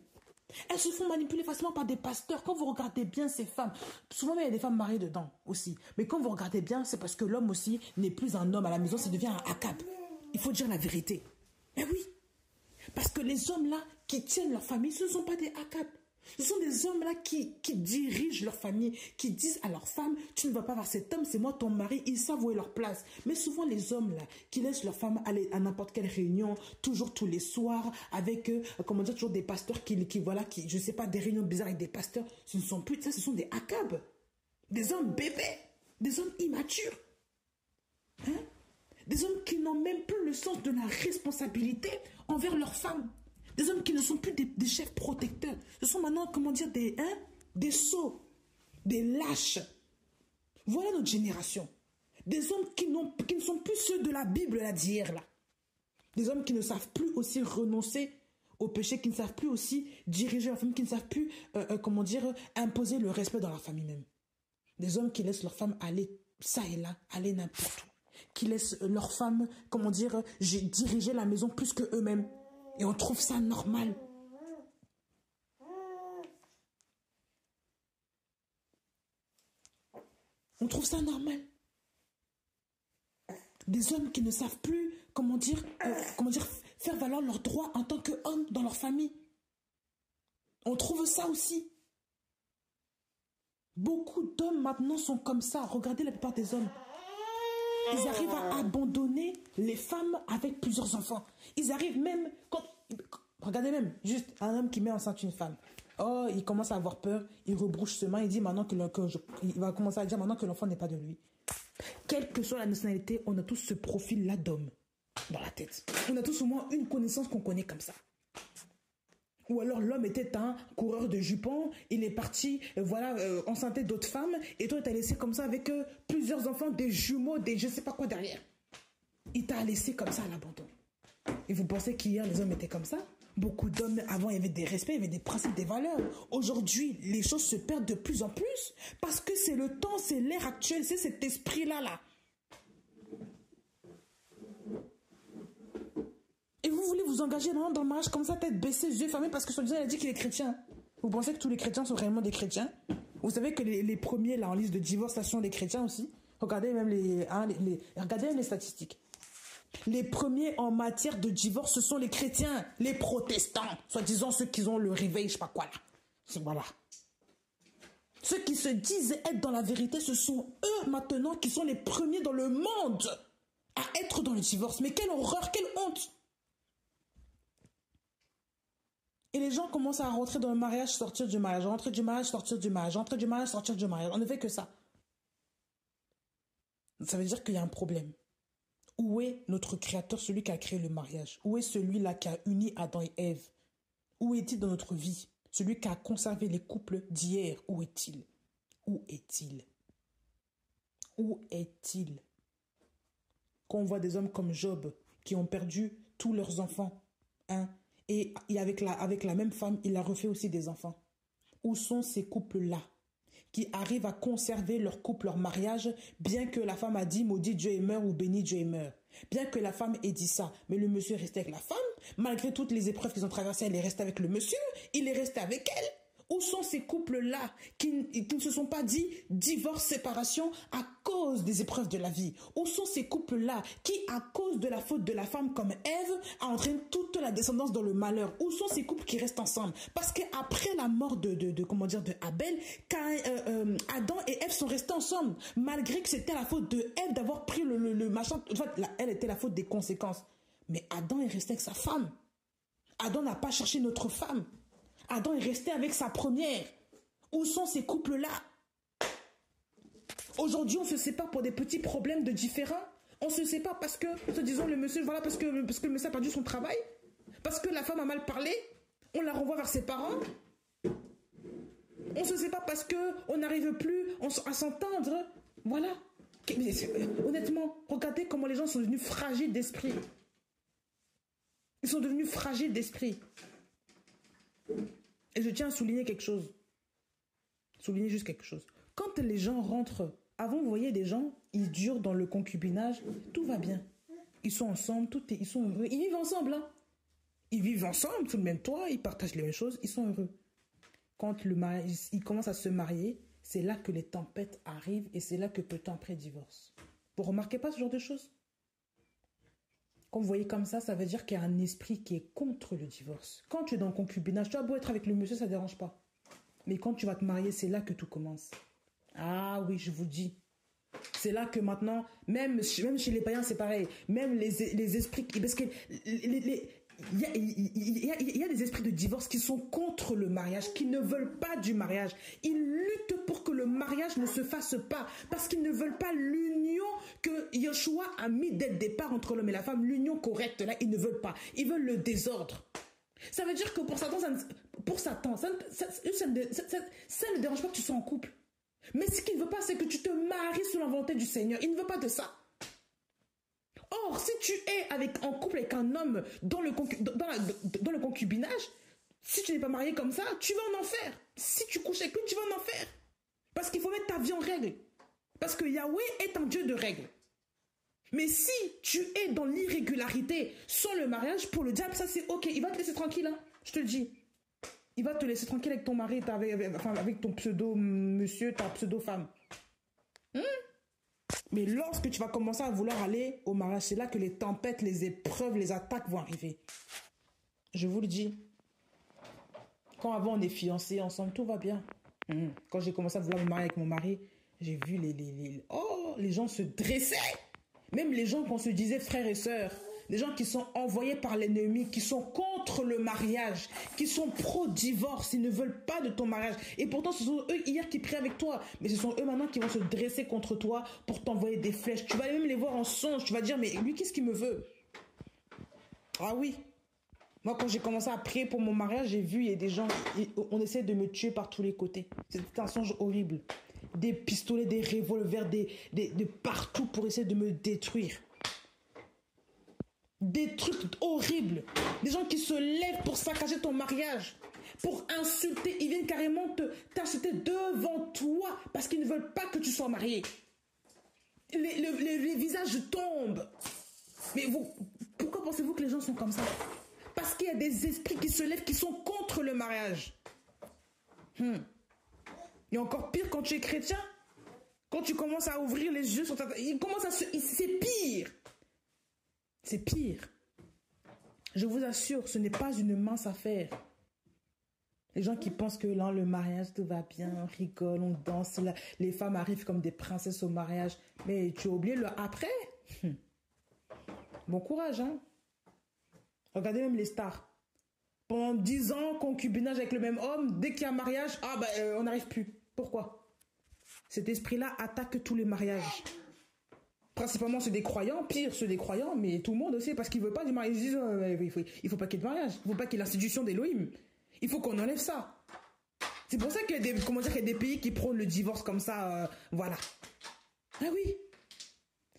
Elles se font manipuler facilement par des pasteurs. Quand vous regardez bien ces femmes, souvent il y a des femmes mariées dedans aussi, mais quand vous regardez bien, c'est parce que l'homme aussi n'est plus un homme à la maison, ça devient un Akab. Il faut dire la vérité. Eh oui, parce que les hommes-là qui tiennent leur famille, ce ne sont pas des Akab. Ce sont des hommes-là qui dirigent leur famille, qui disent à leur femme, tu ne vas pas voir cet homme, c'est moi ton mari, ils savent où est leur place. Mais souvent les hommes-là, qui laissent leur femme aller à n'importe quelle réunion, toujours tous les soirs, avec eux, comment dire, toujours des pasteurs je sais pas, des réunions bizarres avec des pasteurs, ce ne sont plus ça, ce sont des Akab, des hommes bébés, des hommes immatures. Hein? Des hommes qui n'ont même plus le sens de la responsabilité envers leurs femmes. Des hommes qui ne sont plus des chefs protecteurs. Ce sont maintenant, comment dire, des sots, des lâches. Voilà notre génération. Des hommes qui ne sont plus ceux de la Bible là d'hier là. Des hommes qui ne savent plus aussi renoncer au péché, qui ne savent plus aussi diriger la famille, qui ne savent plus, imposer le respect dans la famille même. Des hommes qui laissent leurs femmes aller ça et là, aller n'importe où. Qui laissent leurs femmes, diriger la maison plus que eux-mêmes. Et on trouve ça normal. On trouve ça normal. Des hommes qui ne savent plus, faire valoir leurs droits en tant qu'hommes dans leur famille. On trouve ça aussi. Beaucoup d'hommes maintenant sont comme ça. Regardez la plupart des hommes. Ils arrivent à abandonner les femmes avec plusieurs enfants. Ils arrivent même... Regardez même, juste un homme qui met enceinte une femme. Oh, il commence à avoir peur, il rebrouche ses mains, il dit maintenant il va commencer à dire maintenant que l'enfant n'est pas de lui. Quelle que soit la nationalité, on a tous ce profil-là d'homme dans la tête. On a tous au moins une connaissance qu'on connaît comme ça. Ou alors l'homme était un coureur de jupons, il est parti, enceinter d'autres femmes, et toi, il t'a laissé comme ça avec plusieurs enfants, des jumeaux, des je sais pas quoi derrière. Il t'a laissé comme ça à l'abandon. Et vous pensez qu'hier, les hommes étaient comme ça? Beaucoup d'hommes, avant, il y avait des respects, il y avait des principes, des valeurs. Aujourd'hui, les choses se perdent de plus en plus, parce que c'est le temps, c'est l'ère actuelle, c'est cet esprit-là, là. Et vous voulez vous engager dans le mariage comme ça, tête baissée, yeux fermés, parce que soi-disant, il a dit qu'il est chrétien. Vous pensez que tous les chrétiens sont réellement des chrétiens? Vous savez que les premiers là en liste de divorce, ça sont les chrétiens aussi. Regardez même regardez même les statistiques. Les premiers en matière de divorce, ce sont les chrétiens, les protestants, soi-disant ceux qui ont le réveil, je sais pas quoi là. Voilà. Ceux qui se disent être dans la vérité, ce sont eux maintenant qui sont les premiers dans le monde à être dans le divorce. Mais quelle horreur, quelle honte! Et les gens commencent à rentrer dans le mariage, sortir du mariage, rentrer du mariage, sortir du mariage, rentrer du mariage, sortir du mariage. On ne fait que ça. Ça veut dire qu'il y a un problème. Où est notre créateur, celui qui a créé le mariage? Où est celui-là qui a uni Adam et Ève? Où est-il dans notre vie? Celui qui a conservé les couples d'hier, où est-il? Où est-il? Où est-il? Quand on voit des hommes comme Job qui ont perdu tous leurs enfants, et avec la même femme, il a refait aussi des enfants. Où sont ces couples-là qui arrivent à conserver leur couple, leur mariage, bien que la femme a dit maudit Dieu et meurt ou béni Dieu et meurt. Bien que la femme ait dit ça, mais le monsieur est resté avec la femme, malgré toutes les épreuves qu'ils ont traversées, elle est restée avec le monsieur, il est resté avec elle. Où sont ces couples-là qui ne se sont pas dit divorce, séparation à cause des épreuves de la vie? Où sont ces couples-là qui, à cause de la faute de la femme comme Ève, a entraîné toute la descendance dans le malheur? Où sont ces couples qui restent ensemble? Parce qu'après la mort de Abel, Adam et Ève sont restés ensemble, malgré que c'était la faute de Ève d'avoir pris le machin. En fait, elle était la faute des conséquences. Mais Adam est resté avec sa femme. Adam n'a pas cherché notre femme. Adam est resté avec sa première. Où sont ces couples-là? Aujourd'hui, on se sépare pour des petits problèmes de différends. On se sépare parce que, se disons, le monsieur, voilà, parce que le monsieur a perdu son travail. Parce que la femme a mal parlé. On la renvoie vers ses parents. On se sépare parce qu'on n'arrive plus à s'entendre. Voilà. Honnêtement, regardez comment les gens sont devenus fragiles d'esprit. Ils sont devenus fragiles d'esprit. Et je tiens à souligner quelque chose. Souligner juste quelque chose. Quand les gens rentrent, avant vous voyez des gens, ils durent dans le concubinage, tout va bien. Ils sont ensemble, ils sont heureux. Ils vivent ensemble, hein. Ils vivent ensemble sous le même toit, ils partagent les mêmes choses, ils sont heureux. Quand ils commencent à se marier, c'est là que les tempêtes arrivent et c'est là que peu de temps après ils divorcent. Vous remarquez pas ce genre de choses? Quand vous voyez comme ça veut dire qu'il y a un esprit qui est contre le divorce. Quand tu es dans le concubinage, tu as beau être avec le monsieur, ça ne dérange pas. Mais quand tu vas te marier, c'est là que tout commence. Ah oui, je vous dis. C'est là que maintenant, même chez les païens, c'est pareil. Même les esprits... Parce que il y a des esprits de divorce qui sont contre le mariage, qui ne veulent pas du mariage. Ils luttent pour que le mariage ne se fasse pas, parce qu'ils ne veulent pas l'union que Yeshua a mis dès le départ entre l'homme et la femme, l'union correcte, là, ils ne veulent pas. Ils veulent le désordre. Ça veut dire que pour Satan, ça ne dérange pas que tu sois en couple. Mais ce qu'il ne veut pas, c'est que tu te maries sous la volonté du Seigneur. Il ne veut pas de ça. Or, si tu es en couple avec un homme dans le concubinage, si tu n'es pas marié comme ça, tu vas en enfer. Si tu couches avec lui, tu vas en enfer. Parce qu'il faut mettre ta vie en règle. Parce que Yahweh est un Dieu de règles. Mais si tu es dans l'irrégularité sans le mariage, pour le diable, ça c'est ok. Il va te laisser tranquille, hein, je te le dis. Il va te laisser tranquille avec ton mari, avec ton pseudo-monsieur, ta pseudo-femme. Mais lorsque tu vas commencer à vouloir aller au mariage, c'est là que les tempêtes, les épreuves, les attaques vont arriver. Je vous le dis. Quand avant on est fiancés ensemble, tout va bien. Quand j'ai commencé à vouloir me marier avec mon mari, j'ai vu les gens se dresser. Même les gens qu'on se disait frères et sœurs, les gens qui sont envoyés par l'ennemi, qui sont contre le mariage, qui sont pro-divorce, ils ne veulent pas de ton mariage. Et pourtant, ce sont eux hier qui prient avec toi. Mais ce sont eux maintenant qui vont se dresser contre toi pour t'envoyer des flèches. Tu vas même les voir en songe. Tu vas dire, mais lui, qu'est-ce qu'il me veut? Ah oui. Moi, quand j'ai commencé à prier pour mon mariage, j'ai vu, il y a des gens, on essaie de me tuer par tous les côtés. C'était un songe horrible. Des pistolets, des revolvers, de partout pour essayer de me détruire. Des trucs horribles. Des gens qui se lèvent pour saccager ton mariage. Pour insulter. Ils viennent carrément t'insulter devant toi parce qu'ils ne veulent pas que tu sois marié. Les visages tombent. Mais pourquoi pensez-vous que les gens sont comme ça? Parce qu'il y a des esprits qui se lèvent qui sont contre le mariage. Et encore pire quand tu es chrétien. Quand tu commences à ouvrir les yeux sur ta... C'est pire. C'est pire. Je vous assure, ce n'est pas une mince affaire. Les gens qui pensent que là, le mariage, tout va bien, on rigole, on danse, les femmes arrivent comme des princesses au mariage. Mais tu as oublié le après. Bon courage, hein. Regardez même les stars. Pendant 10 ans, concubinage avec le même homme, dès qu'il y a un mariage, on n'arrive plus. Pourquoi? Cet esprit-là attaque tous les mariages. Principalement ceux des croyants, pire ceux des croyants, mais tout le monde aussi, parce qu'ils ne veulent pas du mariage. Ils disent, il faut pas qu'il y ait de mariage, il ne faut pas qu'il y ait l'institution d'Élohim. Il faut qu'on enlève ça. C'est pour ça qu'il y a des pays qui prônent le divorce comme ça, voilà. Ah oui.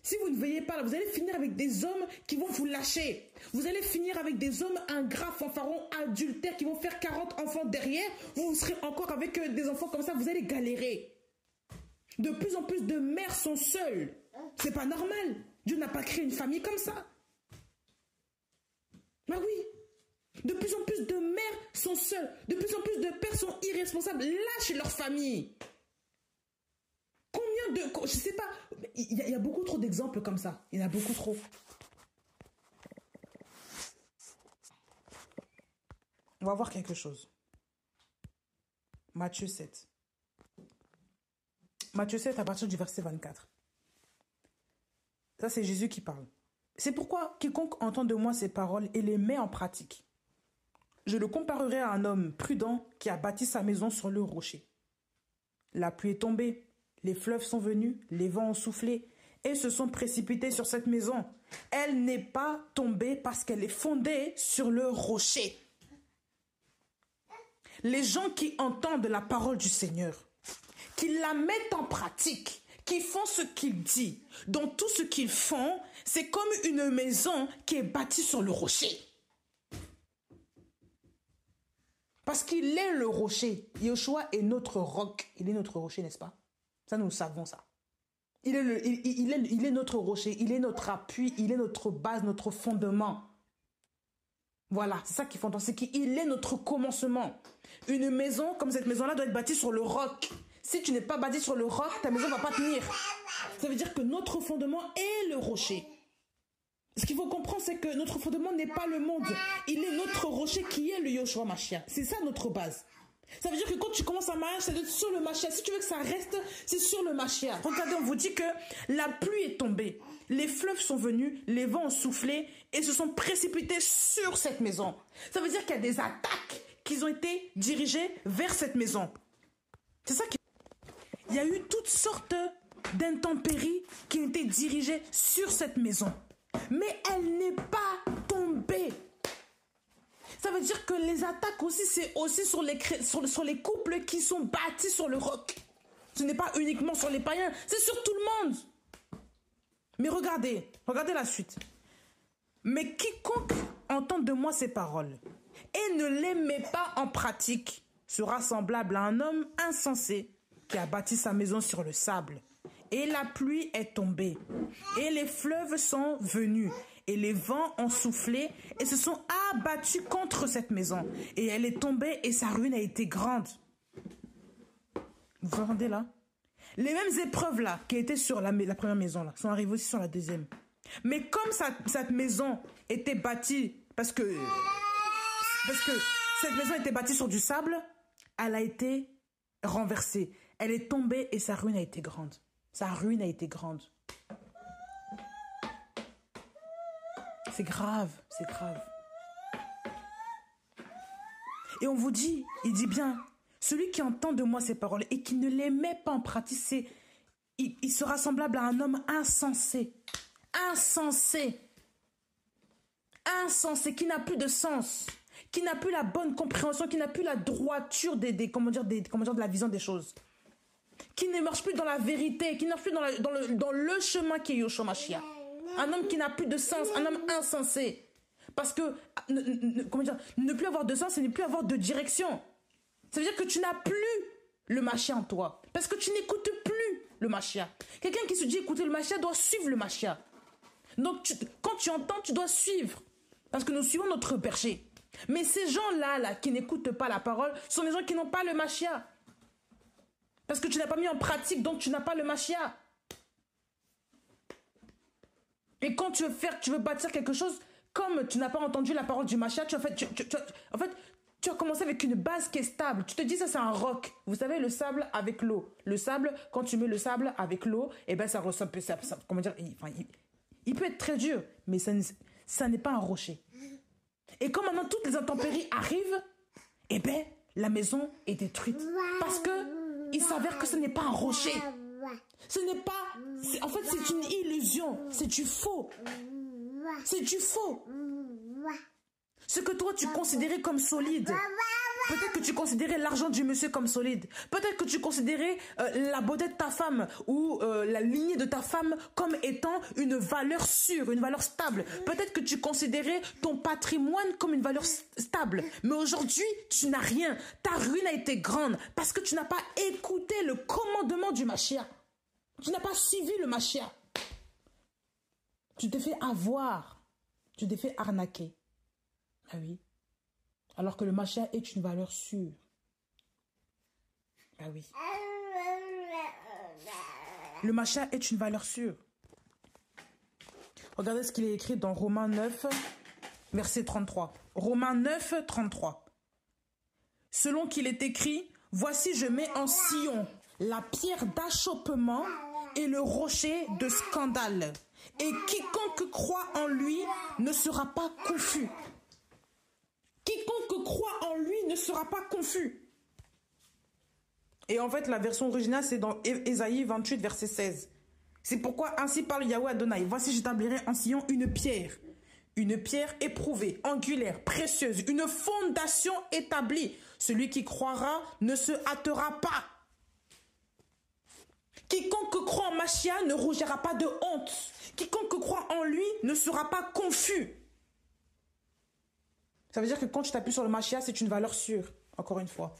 Si vous ne veillez pas, là, vous allez finir avec des hommes qui vont vous lâcher. Vous allez finir avec des hommes ingrats, fanfarons, adultères, qui vont faire 40 enfants derrière. Vous serez encore avec des enfants comme ça, vous allez galérer. De plus en plus de mères sont seules. C'est pas normal. Dieu n'a pas créé une famille comme ça. Ah oui. De plus en plus de mères sont seules. De plus en plus de pères sont irresponsables, lâchent leur famille. Je sais pas, il y a beaucoup trop d'exemples comme ça. Il y en a beaucoup trop. On va voir quelque chose. Matthieu 7. Matthieu 7 à partir du verset 24. Ça, c'est Jésus qui parle. C'est pourquoi quiconque entend de moi ces paroles et les met en pratique, je le comparerai à un homme prudent qui a bâti sa maison sur le rocher. La pluie est tombée. Les fleuves sont venus, les vents ont soufflé et se sont précipités sur cette maison. Elle n'est pas tombée parce qu'elle est fondée sur le rocher. Les gens qui entendent la parole du Seigneur, qui la mettent en pratique, qui font ce qu'il dit, dans tout ce qu'ils font, c'est comme une maison qui est bâtie sur le rocher. Parce qu'il est le rocher. Yeshua est notre roc. Il est notre rocher, n'est-ce pas? Ça, nous savons ça. Il est notre rocher, il est notre appui, il est notre base, notre fondement. Voilà, c'est ça qu'il faut entendre, c'est qu'il est notre commencement. Une maison comme cette maison-là doit être bâtie sur le roc. Si tu n'es pas bâti sur le roc, ta maison ne va pas tenir. Ça veut dire que notre fondement est le rocher. Ce qu'il faut comprendre, c'est que notre fondement n'est pas le monde. Il est notre rocher qui est le Yoshua Mashiach. C'est ça notre base. Ça veut dire que quand tu commences un mariage, c'est sur le Mashiach. Si tu veux que ça reste, c'est sur le Mashiach. Regardez, on vous dit que la pluie est tombée, les fleuves sont venus, les vents ont soufflé et se sont précipités sur cette maison. Ça veut dire qu'il y a des attaques qui ont été dirigées vers cette maison. C'est ça qui... Il y a eu toutes sortes d'intempéries qui ont été dirigées sur cette maison. Mais elle n'est pas tombée. Ça veut dire que les attaques aussi, c'est aussi sur les couples qui sont bâtis sur le roc. Ce n'est pas uniquement sur les païens, c'est sur tout le monde. Mais regardez la suite. Mais quiconque entend de moi ces paroles et ne les met pas en pratique sera semblable à un homme insensé qui a bâti sa maison sur le sable. Et la pluie est tombée, et les fleuves sont venus, et les vents ont soufflé et se sont abattus contre cette maison. Et elle est tombée et sa ruine a été grande. Vous vous rendez là? Les mêmes épreuves là qui étaient sur la première maison là sont arrivées aussi sur la deuxième. Mais comme cette maison était bâtie, parce que cette maison était bâtie sur du sable, elle a été renversée. Elle est tombée et sa ruine a été grande. Sa ruine a été grande. C'est grave, c'est grave. Et on vous dit, il dit bien, celui qui entend de moi ces paroles et qui ne les met pas en pratique, il sera semblable à un homme insensé. Insensé. Insensé, qui n'a plus de sens, qui n'a plus la bonne compréhension, qui n'a plus la droiture de la vision des choses. Qui ne marche plus dans la vérité, qui ne marche plus dans le chemin qui est Yoshua Mashiach. Un homme qui n'a plus de sens, un homme insensé. Parce que, ne plus avoir de sens, c'est ne plus avoir de direction. Ça veut dire que tu n'as plus le Mashiach en toi. Parce que tu n'écoutes plus le Mashiach. Quelqu'un qui se dit écouter le Mashiach doit suivre le Mashiach. Donc, quand tu entends, tu dois suivre. Parce que nous suivons notre berger. Mais ces gens-là qui n'écoutent pas la parole sont des gens qui n'ont pas le Mashiach. Parce que tu n'as pas mis en pratique, donc tu n'as pas le Mashiach. Et quand tu veux bâtir quelque chose, comme tu n'as pas entendu la parole du Mashiach, tu as commencé avec une base qui est stable. Tu te dis, ça c'est un roc. Vous savez, le sable avec l'eau. Le sable, quand tu mets le sable avec l'eau, eh ben ça ressemble, il peut être très dur, mais ça n'est pas un rocher. Et quand maintenant toutes les intempéries arrivent, eh ben la maison est détruite. Parce que il s'avère que ce n'est pas un rocher. Ce n'est pas... En fait, c'est une illusion. C'est du faux. C'est du faux. Ce que toi, tu considérais comme solide. Peut-être que tu considérais l'argent du monsieur comme solide. Peut-être que tu considérais la beauté de ta femme ou la lignée de ta femme comme étant une valeur sûre, une valeur stable. Peut-être que tu considérais ton patrimoine comme une valeur stable. Mais aujourd'hui, tu n'as rien. Ta ruine a été grande parce que tu n'as pas écouté le commandement du Mashiach. Tu n'as pas suivi le Mashiach. Tu t'es fait avoir. Tu t'es fait arnaquer. Ah oui. Alors que le Mashiach est une valeur sûre. Ah oui. Le Mashiach est une valeur sûre. Regardez ce qu'il est écrit dans Romains 9, verset 33. Romains 9, 33. Selon qu'il est écrit, « Voici je mets en Sion la pierre d'achoppement et le rocher de scandale. Et quiconque croit en lui ne sera pas confus. » Quiconque croit en lui ne sera pas confus. Et en fait, la version originale, c'est dans Ésaïe 28, verset 16. C'est pourquoi ainsi parle Yahweh Adonai. Voici, j'établirai en Sion une pierre éprouvée, angulaire, précieuse, une fondation établie. Celui qui croira ne se hâtera pas. Quiconque croit en Mashiach ne rougira pas de honte. Quiconque croit en lui ne sera pas confus. Ça veut dire que quand tu t'appuies sur le Mashiach, c'est une valeur sûre, encore une fois.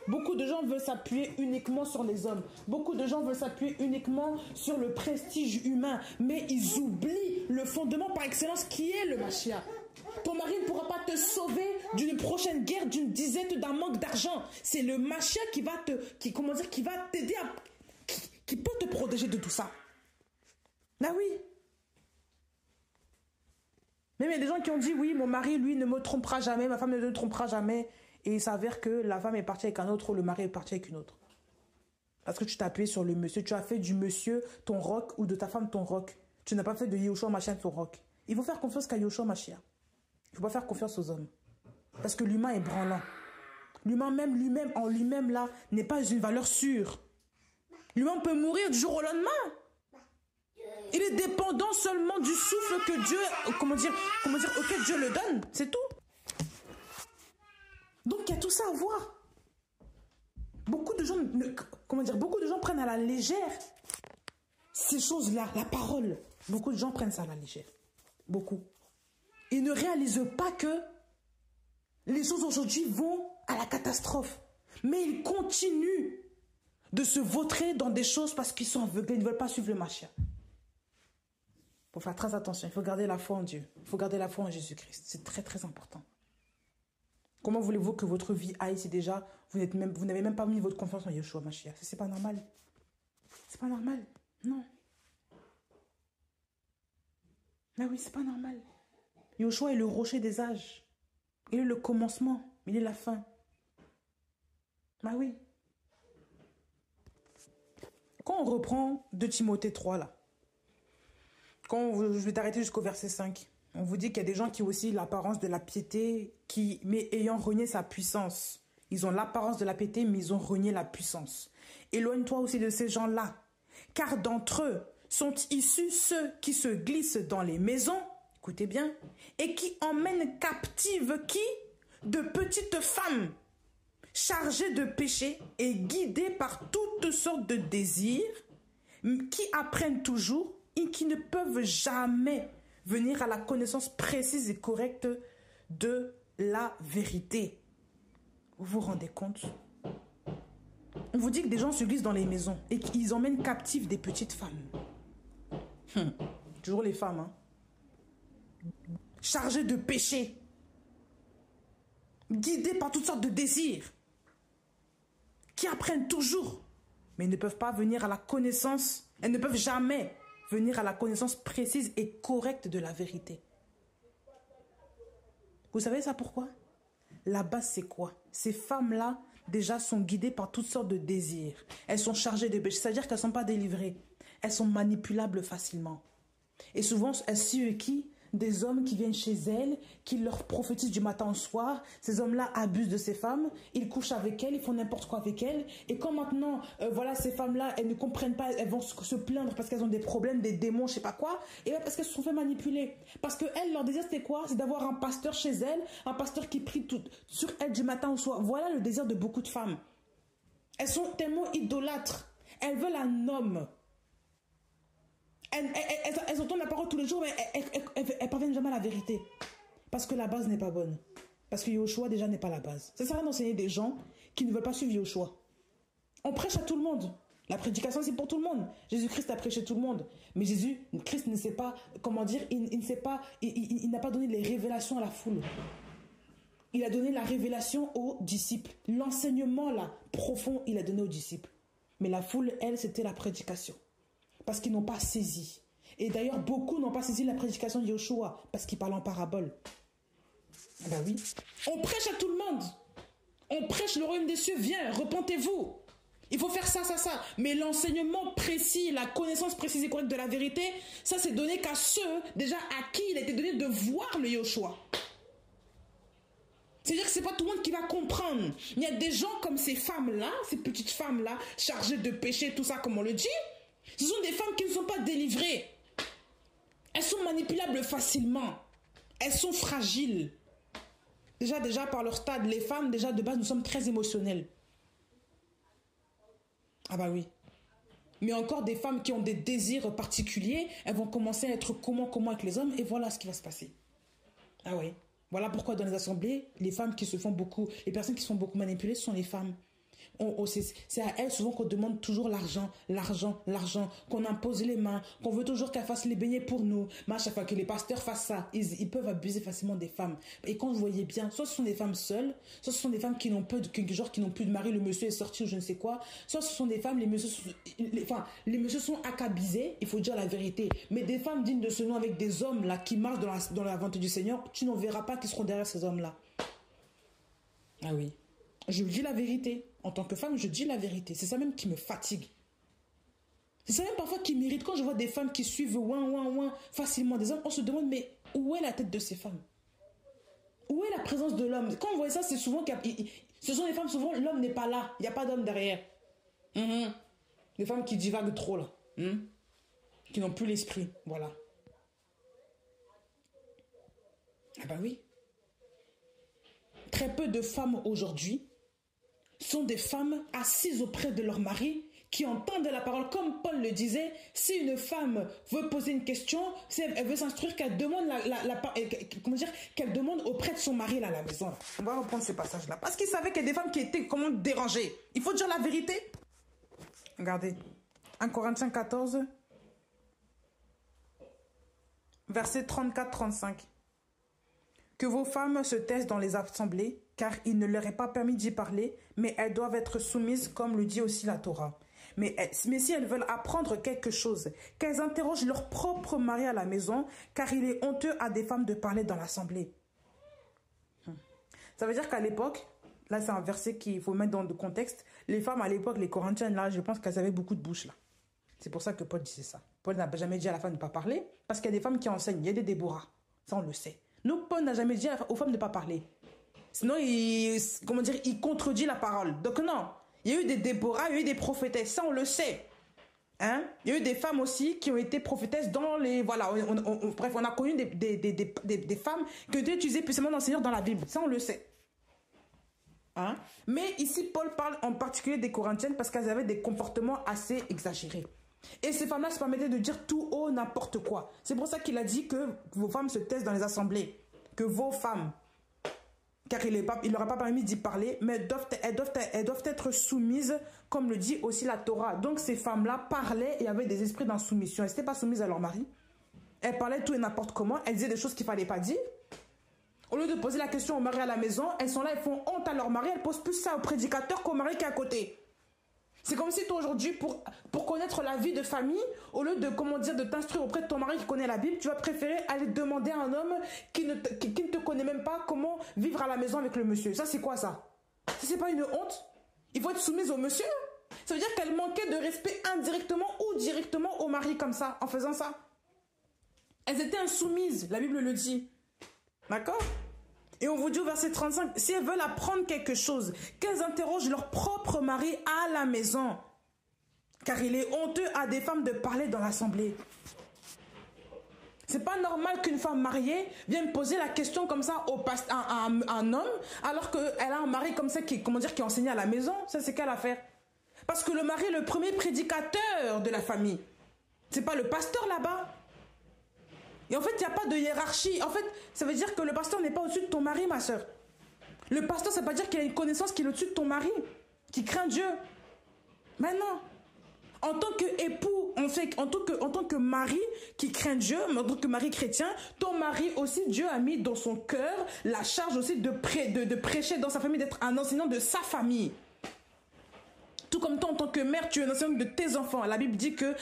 Beaucoup de gens veulent s'appuyer uniquement sur les hommes. Beaucoup de gens veulent s'appuyer uniquement sur le prestige humain. Mais ils oublient le fondement par excellence qui est le Mashiach. Ton mari ne pourra pas te sauver d'une prochaine guerre, d'une disette, d'un manque d'argent. C'est le Mashiach qui va t'aider qui peut te protéger de tout ça. Ah oui. Même il y a des gens qui ont dit, oui, mon mari, lui, ne me trompera jamais, ma femme ne me trompera jamais. Et il s'avère que la femme est partie avec un autre ou le mari est parti avec une autre. Parce que tu t'es appuyé sur le monsieur. Tu as fait du monsieur ton roc ou de ta femme ton roc. Tu n'as pas fait de Yahushua Mashiach ton roc. Il faut faire confiance qu'à Yahushua Mashiach. Il ne faut pas faire confiance aux hommes. Parce que l'humain est branlant. L'humain lui-même, en lui-même, là, n'est pas une valeur sûre. L'humain peut mourir du jour au lendemain. Il est dépendant seulement du souffle que Dieu, auquel Dieu le donne. C'est tout. Donc, il y a tout ça à voir. Beaucoup de gens, beaucoup de gens prennent à la légère ces choses-là, la parole. Beaucoup de gens prennent ça à la légère. Beaucoup. Ils ne réalisent pas que les choses aujourd'hui vont à la catastrophe. Mais ils continuent de se vautrer dans des choses parce qu'ils sont aveuglés, ils ne veulent pas suivre le Mashiach. Il faut faire très attention, il faut garder la foi en Dieu. Il faut garder la foi en Jésus-Christ. C'est très très important. Comment voulez-vous que votre vie aille si déjà vous n'avez même pas mis votre confiance en Yeshua Mashiach? C'est pas normal. C'est pas normal. Non. Ah oui, c'est pas normal. Yeshua est le rocher des âges. Il est le commencement, il est la fin. Ah oui. Quand on reprend 2 Timothée 3 là, je vais t'arrêter jusqu'au verset 5, on vous dit qu'il y a des gens qui ont aussi l'apparence de la piété, mais ayant renié sa puissance. Ils ont l'apparence de la piété, mais ils ont renié la puissance. Éloigne-toi aussi de ces gens-là, car d'entre eux sont issus ceux qui se glissent dans les maisons, écoutez bien, et qui emmènent captives qui? De petites femmes, chargées de péché et guidées par toutes sortes de désirs, qui apprennent toujours et qui ne peuvent jamais venir à la connaissance précise et correcte de la vérité. Vous vous rendez compte? On vous dit que des gens se glissent dans les maisons et qu'ils emmènent captives des petites femmes. Toujours les femmes, hein. Chargées de péché, guidées par toutes sortes de désirs, qui apprennent toujours, mais ne peuvent pas venir à la connaissance, elles ne peuvent jamais venir à la connaissance précise et correcte de la vérité. Vous savez ça pourquoi? La base c'est quoi? Ces femmes-là déjà sont guidées par toutes sortes de désirs. Elles sont chargées de péché, c'est-à-dire qu'elles ne sont pas délivrées. Elles sont manipulables facilement. Et souvent, elles suivent qui? Des hommes qui viennent chez elles, qui leur prophétisent du matin au soir. Ces hommes-là abusent de ces femmes, ils couchent avec elles, ils font n'importe quoi avec elles. Et quand maintenant, voilà, ces femmes-là, elles ne comprennent pas, elles vont se plaindre parce qu'elles ont des problèmes, des démons, je sais pas quoi. Et bien parce qu'elles se sont fait manipuler. Parce que elles, leur désir, c'était quoi? C'est d'avoir un pasteur chez elles, un pasteur qui prie sur elles du matin au soir. Voilà le désir de beaucoup de femmes. Elles sont tellement idolâtres. Elles veulent un homme. Elles entendent la parole tous les jours, mais elles parviennent jamais à la vérité. Parce que la base n'est pas bonne. Parce que Yeshua déjà n'est pas la base. Ça sert à rien d'enseigner des gens qui ne veulent pas suivre Yeshua. On prêche à tout le monde. La prédication c'est pour tout le monde. Jésus-Christ a prêché tout le monde. Mais Jésus-Christ ne sait pas, comment dire, il n'a pas donné les révélations à la foule. Il a donné la révélation aux disciples. L'enseignement là, profond, il a donné aux disciples. Mais la foule, elle, c'était la prédication. Parce qu'ils n'ont pas saisi. Et d'ailleurs, beaucoup n'ont pas saisi la prédication de Yeshua, parce qu'il parle en parabole. Ah ben oui. On prêche à tout le monde. On prêche le royaume des cieux, viens, repentez-vous. Il faut faire ça, ça, ça. Mais l'enseignement précis, la connaissance précise et correcte de la vérité, ça c'est donné qu'à ceux, déjà à qui il a été donné de voir le Yeshua. C'est-à-dire que ce n'est pas tout le monde qui va comprendre. Il y a des gens comme ces femmes-là, ces petites femmes-là, chargées de péché, tout ça, comme on le dit. Ce sont des femmes qui ne sont pas délivrées. Elles sont manipulables facilement. Elles sont fragiles. Déjà par leur stade, les femmes, déjà de base, nous sommes très émotionnelles. Ah bah oui. Mais encore des femmes qui ont des désirs particuliers, elles vont commencer à être comment avec les hommes, et voilà ce qui va se passer. Ah oui. Voilà pourquoi dans les assemblées, les femmes qui se font beaucoup, les personnes qui se font beaucoup manipuler, ce sont les femmes. C'est à elles souvent qu'on demande toujours l'argent, qu'on impose les mains, qu'on veut toujours qu'elles fassent les beignets pour nous. Mais à chaque fois que les pasteurs fassent ça, ils peuvent abuser facilement des femmes. Et quand vous voyez bien, soit ce sont des femmes seules, soit ce sont des femmes qui n'ont plus de mari, le monsieur est sorti ou je ne sais quoi, soit ce sont des femmes, les messieurs sont acabisés, il faut dire la vérité. Mais des femmes dignes de ce nom avec des hommes là qui marchent dans la vente du Seigneur, tu n'en verras pas qui seront derrière ces hommes-là. Ah oui. Je dis la vérité. En tant que femme, je dis la vérité. C'est ça même qui me fatigue. C'est ça même parfois qui m'irrite. Quand je vois des femmes qui suivent facilement des hommes, on se demande, mais où est la tête de ces femmes? Où est la présence de l'homme? Quand on voit ça, c'est souvent ce sont des femmes, souvent, l'homme n'est pas là. Il n'y a pas d'homme derrière. Des femmes qui divaguent trop, là. Qui n'ont plus l'esprit. Voilà. Ah bah oui. Très peu de femmes aujourd'hui sont des femmes assises auprès de leur mari qui entendent la parole. Comme Paul le disait, si une femme veut poser une question, si elle veut s'instruire, qu'elle demande, qu'elle demande auprès de son mari là, à la maison. On va reprendre ce passage-là. Parce qu'il savait qu'il y a des femmes qui étaient comment dérangées. Il faut dire la vérité. Regardez. 1 Corinthiens 14, verset 34-35. Que vos femmes se taisent dans les assemblées, car il ne leur est pas permis d'y parler, mais elles doivent être soumises, comme le dit aussi la Torah. Mais si elles veulent apprendre quelque chose, qu'elles interrogent leur propre mari à la maison, car il est honteux à des femmes de parler dans l'assemblée. Ça veut dire qu'à l'époque, là c'est un verset qu'il faut mettre dans le contexte, les femmes à l'époque, les Corinthiennes, là, je pense qu'elles avaient beaucoup de bouche là. C'est pour ça que Paul disait ça. Paul n'a jamais dit à la femme de ne pas parler, parce qu'il y a des femmes qui enseignent, il y a des Déborah, ça on le sait. Nous, Paul n'a jamais dit aux femmes de ne pas parler. Sinon, il contredit la parole. Donc non, il y a eu des Déborah, il y a eu des prophétesses, ça on le sait. Hein? Il y a eu des femmes aussi qui ont été prophétesses dans les... Voilà, bref, on a connu des femmes qui ont été utilisées puissamment dans le Seigneur dans la Bible, ça on le sait. Hein? Mais ici, Paul parle en particulier des Corinthiennes parce qu'elles avaient des comportements assez exagérés. Et ces femmes-là se permettaient de dire tout haut n'importe quoi. C'est pour ça qu'il a dit que vos femmes se taisent dans les assemblées. Que vos femmes, car il ne leur a pas permis d'y parler, mais elles doivent être soumises, comme le dit aussi la Torah. Donc ces femmes-là parlaient et avaient des esprits d'insoumission. Elles n'étaient pas soumises à leur mari. Elles parlaient tout et n'importe comment. Elles disaient des choses qu'il ne fallait pas dire. Au lieu de poser la question au mari à la maison, elles sont là, elles font honte à leur mari. Elles posent plus ça au prédicateur qu'au mari qui est à côté. C'est comme si toi aujourd'hui, pour connaître la vie de famille, au lieu de, de t'instruire auprès de ton mari qui connaît la Bible, tu vas préférer aller demander à un homme qui ne te connaît même pas comment vivre à la maison avec le monsieur. Ça, c'est quoi ça? Ça, c'est pas une honte? Il faut être soumise au monsieur? Ça veut dire qu'elle manquait de respect indirectement ou directement au mari comme ça, en faisant ça. Elles étaient insoumises, la Bible le dit. D'accord? Et on vous dit au verset 35, si elles veulent apprendre quelque chose, qu'elles interrogent leur propre mari à la maison. Car il est honteux à des femmes de parler dans l'assemblée. C'est pas normal qu'une femme mariée vienne poser la question comme ça à un homme, alors qu'elle a un mari comme ça qui enseigne à la maison. Ça, c'est quelle affaire? Parce que le mari est le premier prédicateur de la famille. C'est pas le pasteur là-bas. Et en fait, il n'y a pas de hiérarchie. En fait, ça veut dire que le pasteur n'est pas au-dessus de ton mari, ma soeur. Le pasteur, ça ne veut pas dire qu'il a une connaissance qui est au-dessus de ton mari, qui craint Dieu. Mais non. En tant qu'époux, en tant que mari qui craint Dieu, en tant que mari chrétien, ton mari aussi, Dieu a mis dans son cœur la charge aussi de prêcher dans sa famille, d'être un enseignant de sa famille. Tout comme toi, en tant que mère, tu es un enseignant de tes enfants. La Bible dit que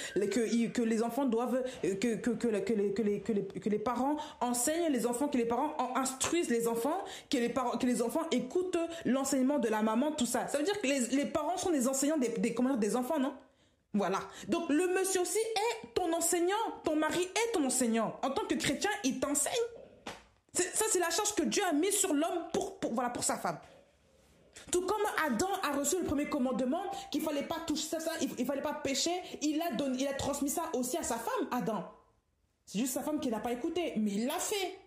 les enfants doivent, que les parents enseignent les enfants, que les parents instruisent les enfants, que les enfants écoutent l'enseignement de la maman, tout ça. Ça veut dire que les parents sont des enseignants des enfants, non? Voilà. Donc, le monsieur aussi est ton enseignant. Ton mari est ton enseignant. En tant que chrétien, il t'enseigne. Ça, c'est la charge que Dieu a mise sur l'homme pour sa femme. Tout comme Adam a reçu le premier commandement, qu'il ne fallait pas toucher ça, il ne fallait pas pécher, il a transmis ça aussi à sa femme, Adam. C'est juste sa femme qui n'a pas écouté, mais il l'a fait.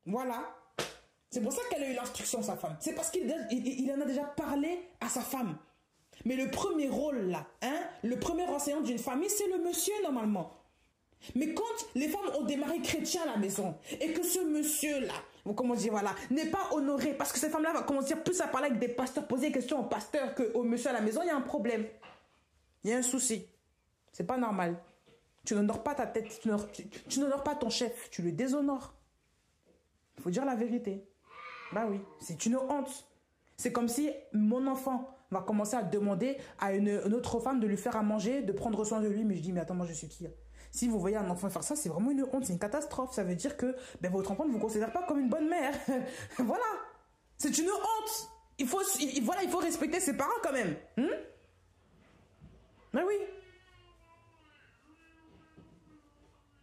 Voilà. C'est pour ça qu'elle a eu l'instruction, sa femme. C'est parce qu'il en a déjà parlé à sa femme. Mais le premier rôle là, le premier enseignant d'une famille, c'est le monsieur normalement. Mais quand les femmes ont des maris chrétiens à la maison et que ce monsieur-là, n'est pas honoré parce que cette femme-là va commencer plus à parler avec des pasteurs, poser des questions au pasteur qu'au monsieur à la maison, il y a un problème. Il y a un souci. C'est pas normal. Tu n'honores pas ta tête, tu n'honores pas ton chef, tu le déshonores. Il faut dire la vérité. Bah oui, c'est une honte. C'est comme si mon enfant va commencer à demander à une autre femme de lui faire à manger, de prendre soin de lui, mais je dis, mais attends, moi je suis qui? Si vous voyez un enfant faire ça, c'est vraiment une honte, c'est une catastrophe. Ça veut dire que votre enfant ne vous considère pas comme une bonne mère. Voilà. C'est une honte. Il faut respecter ses parents quand même. Mais oui.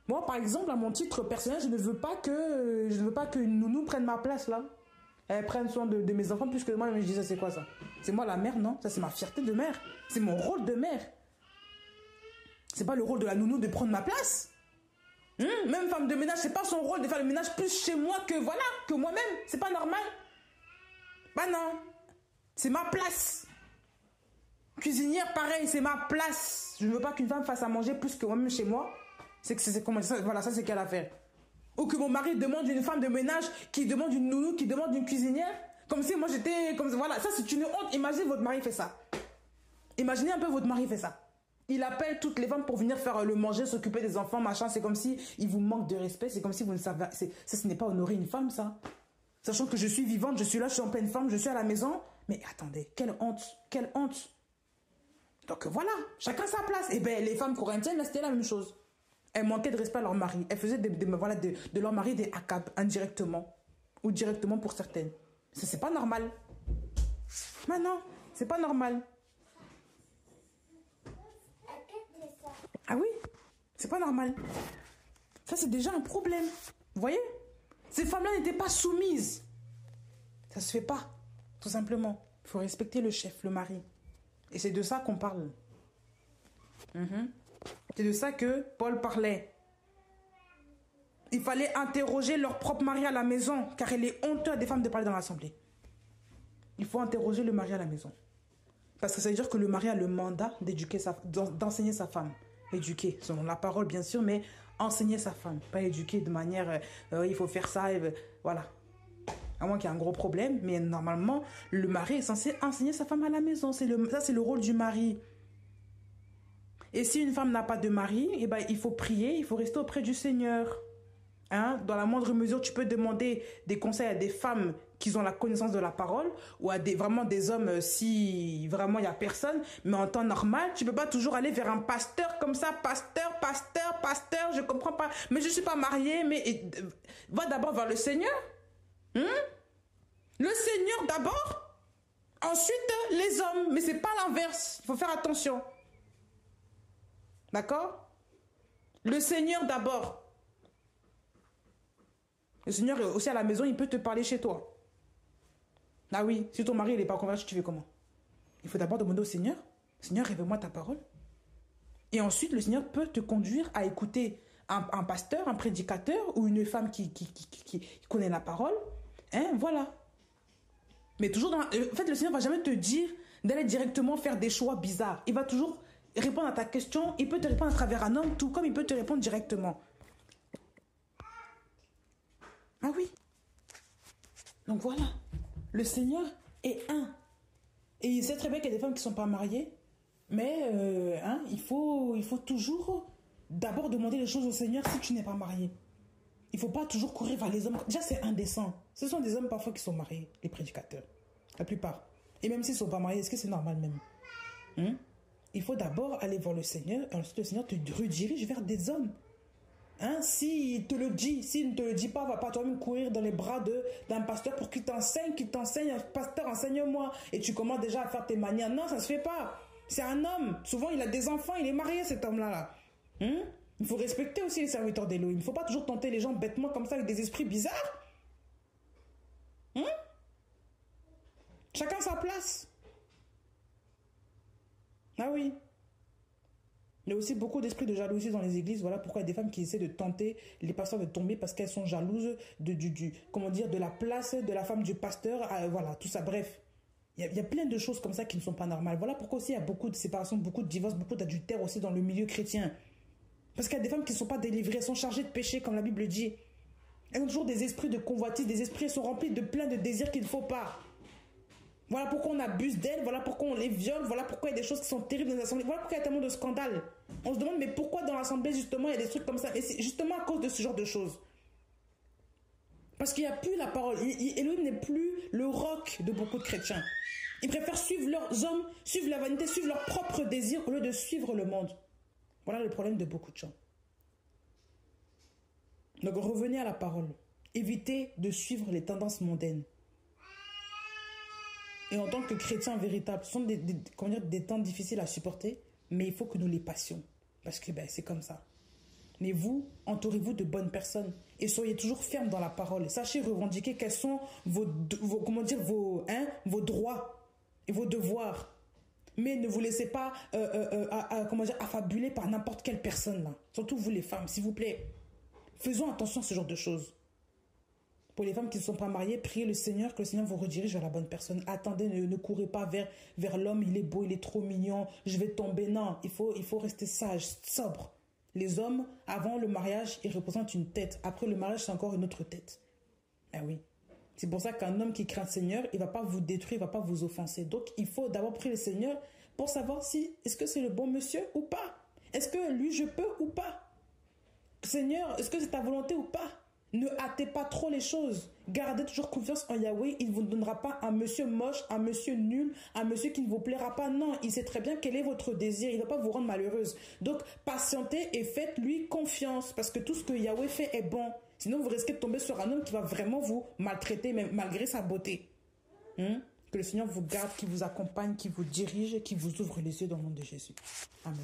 Moi, par exemple, à mon titre personnel, je ne veux pas que une nounou prenne ma place là. Elle prenne soin de mes enfants plus que moi. Mais je dis, ça c'est quoi ça? C'est moi la mère, non? Ça c'est ma fierté de mère. C'est mon rôle de mère. C'est pas le rôle de la nounou de prendre ma place. Même femme de ménage, c'est pas son rôle de faire le ménage plus chez moi que moi-même. C'est pas normal. Bah non. C'est ma place. Cuisinière, pareil, c'est ma place. Je ne veux pas qu'une femme fasse à manger plus que moi-même chez moi. C'est comment ça, voilà, ça c'est quelle affaire. Ou que mon mari demande une femme de ménage, qui demande une nounou, qui demande une cuisinière. Comme si moi j'étais... Voilà, ça c'est une honte. Imaginez votre mari fait ça. Imaginez un peu votre mari fait ça. Il appelle toutes les femmes pour venir faire le manger, s'occuper des enfants, machin. C'est comme si il vous manque de respect. C'est comme si vous ne savez... Ça, ce n'est pas honorer une femme, ça. Sachant que je suis vivante, je suis là, je suis en pleine forme, je suis à la maison. Mais attendez, quelle honte. Quelle honte. Donc voilà, chacun sa place. Et bien, les femmes corinthiennes, c'était la même chose. Elles manquaient de respect à leur mari. Elles faisaient voilà, de leur mari des akab, indirectement. Ou directement pour certaines. Ça, c'est pas normal. Mais non, c'est pas normal. Ah oui, c'est pas normal. Ça, c'est déjà un problème. Vous voyez? Ces femmes-là n'étaient pas soumises. Ça se fait pas, tout simplement. Il faut respecter le chef, le mari. Et c'est de ça qu'on parle. C'est de ça que Paul parlait. Il fallait interroger leur propre mari à la maison, car il est honteux à des femmes de parler dans l'assemblée. Il faut interroger le mari à la maison. Parce que ça veut dire que le mari a le mandat d'éduquer d'enseigner sa femme. Éduquer, selon la parole bien sûr, mais enseigner sa femme. Pas éduquer de manière, il faut faire ça, voilà. À moins qu'il y ait un gros problème, mais normalement, le mari est censé enseigner sa femme à la maison. Ça, c'est le rôle du mari. Et si une femme n'a pas de mari, eh ben, il faut prier, il faut rester auprès du Seigneur. Hein? Dans la moindre mesure, tu peux demander des conseils à des femmes qui ont la connaissance de la parole ou à vraiment des hommes si vraiment il n'y a personne. Mais en temps normal, tu ne peux pas toujours aller vers un pasteur comme ça. Pasteur, je ne comprends pas. Mais je ne suis pas mariée. Mais va d'abord vers le Seigneur. Le Seigneur d'abord. Ensuite, les hommes. Mais ce n'est pas l'inverse. Il faut faire attention. D'accord? Le Seigneur d'abord. Le Seigneur est aussi à la maison, il peut te parler chez toi. Ah oui, si ton mari n'est pas converti, tu fais comment? Il faut d'abord demander au Seigneur. Seigneur, révèle-moi ta parole. Et ensuite, le Seigneur peut te conduire à écouter un pasteur, un prédicateur ou une femme qui connaît la parole. Hein, voilà. Mais toujours en fait, le Seigneur ne va jamais te dire d'aller directement faire des choix bizarres. Il va toujours répondre à ta question. Il peut te répondre à travers un homme, tout comme il peut te répondre directement. Ah oui. Donc voilà. Le Seigneur est un. Et il sait très bien qu'il y a des femmes qui ne sont pas mariées. Mais il faut toujours d'abord demander les choses au Seigneur si tu n'es pas marié. Il ne faut pas toujours courir vers les hommes. Déjà, c'est indécent. Ce sont des hommes parfois qui sont mariés, les prédicateurs. La plupart. Et même s'ils ne sont pas mariés, est-ce que c'est normal même? Il faut d'abord aller voir le Seigneur. Et ensuite, le Seigneur te redirige vers des hommes. S'il te le dit, s'il ne te le dit pas, va pas toi-même courir dans les bras d'un pasteur pour qu'il t'enseigne, pasteur, enseigne-moi. Et tu commences déjà à faire tes manières. Non, ça ne se fait pas. C'est un homme. Souvent, il a des enfants, il est marié, cet homme-là. Il faut respecter aussi les serviteurs d'Élohim. Il ne faut pas toujours tenter les gens bêtement comme ça avec des esprits bizarres. Chacun sa place. Ah oui. Il y a aussi beaucoup d'esprits de jalousie dans les églises. Voilà pourquoi il y a des femmes qui essaient de tenter les pasteurs de tomber parce qu'elles sont jalouses de la place de la femme du pasteur. Voilà, tout ça. Bref, il y a plein de choses comme ça qui ne sont pas normales. Voilà pourquoi aussi il y a beaucoup de séparations, beaucoup de divorces, beaucoup d'adultères aussi dans le milieu chrétien. Parce qu'il y a des femmes qui ne sont pas délivrées, elles sont chargées de péché, comme la Bible dit. Elles ont toujours des esprits de convoitise, des esprits, elles sont remplis de plein de désirs qu'il ne faut pas. Voilà pourquoi on abuse d'elles, voilà pourquoi on les viole, voilà pourquoi il y a des choses qui sont terribles dans les assemblées, voilà pourquoi il y a tellement de scandales. On se demande, mais pourquoi dans l'assemblée, justement, il y a des trucs comme ça? Et c'est justement à cause de ce genre de choses. Parce qu'il n'y a plus la parole. Elohim n'est plus le roc de beaucoup de chrétiens. Ils préfèrent suivre leurs hommes, suivre la vanité, suivre leurs propres désirs au lieu de suivre le monde. Voilà le problème de beaucoup de gens. Donc revenez à la parole. Évitez de suivre les tendances mondaines. Et en tant que chrétiens véritables, ce sont des temps difficiles à supporter, mais il faut que nous les passions. Parce que c'est comme ça. Mais vous, entourez-vous de bonnes personnes et soyez toujours fermes dans la parole. Sachez revendiquer quels sont vos droits et vos devoirs. Mais ne vous laissez pas affabuler par n'importe quelle personne là. Surtout vous les femmes, s'il vous plaît. Faisons attention à ce genre de choses. Pour les femmes qui ne sont pas mariées, priez le Seigneur, que le Seigneur vous redirige vers la bonne personne. Attendez, ne courez pas vers l'homme, il est beau, il est trop mignon, je vais tomber. Non, il faut rester sage, sobre. Les hommes, avant le mariage, ils représentent une tête. Après le mariage, c'est encore une autre tête. Ah oui. C'est pour ça qu'un homme qui craint le Seigneur, il ne va pas vous détruire, il ne va pas vous offenser. Donc, il faut d'abord prier le Seigneur pour savoir si, est-ce que c'est le bon monsieur ou pas? Est-ce que lui, je peux ou pas? Seigneur, est-ce que c'est ta volonté ou pas? Ne hâtez pas trop les choses. Gardez toujours confiance en Yahweh. Il ne vous donnera pas un monsieur moche, un monsieur nul, un monsieur qui ne vous plaira pas. Non, il sait très bien quel est votre désir. Il ne va pas vous rendre malheureuse. Donc, patientez et faites-lui confiance. Parce que tout ce que Yahweh fait est bon. Sinon, vous risquez de tomber sur un homme qui va vraiment vous maltraiter, même malgré sa beauté. Que le Seigneur vous garde, qui vous accompagne, qui vous dirige, qui vous ouvre les yeux dans le nom de Jésus. Amen.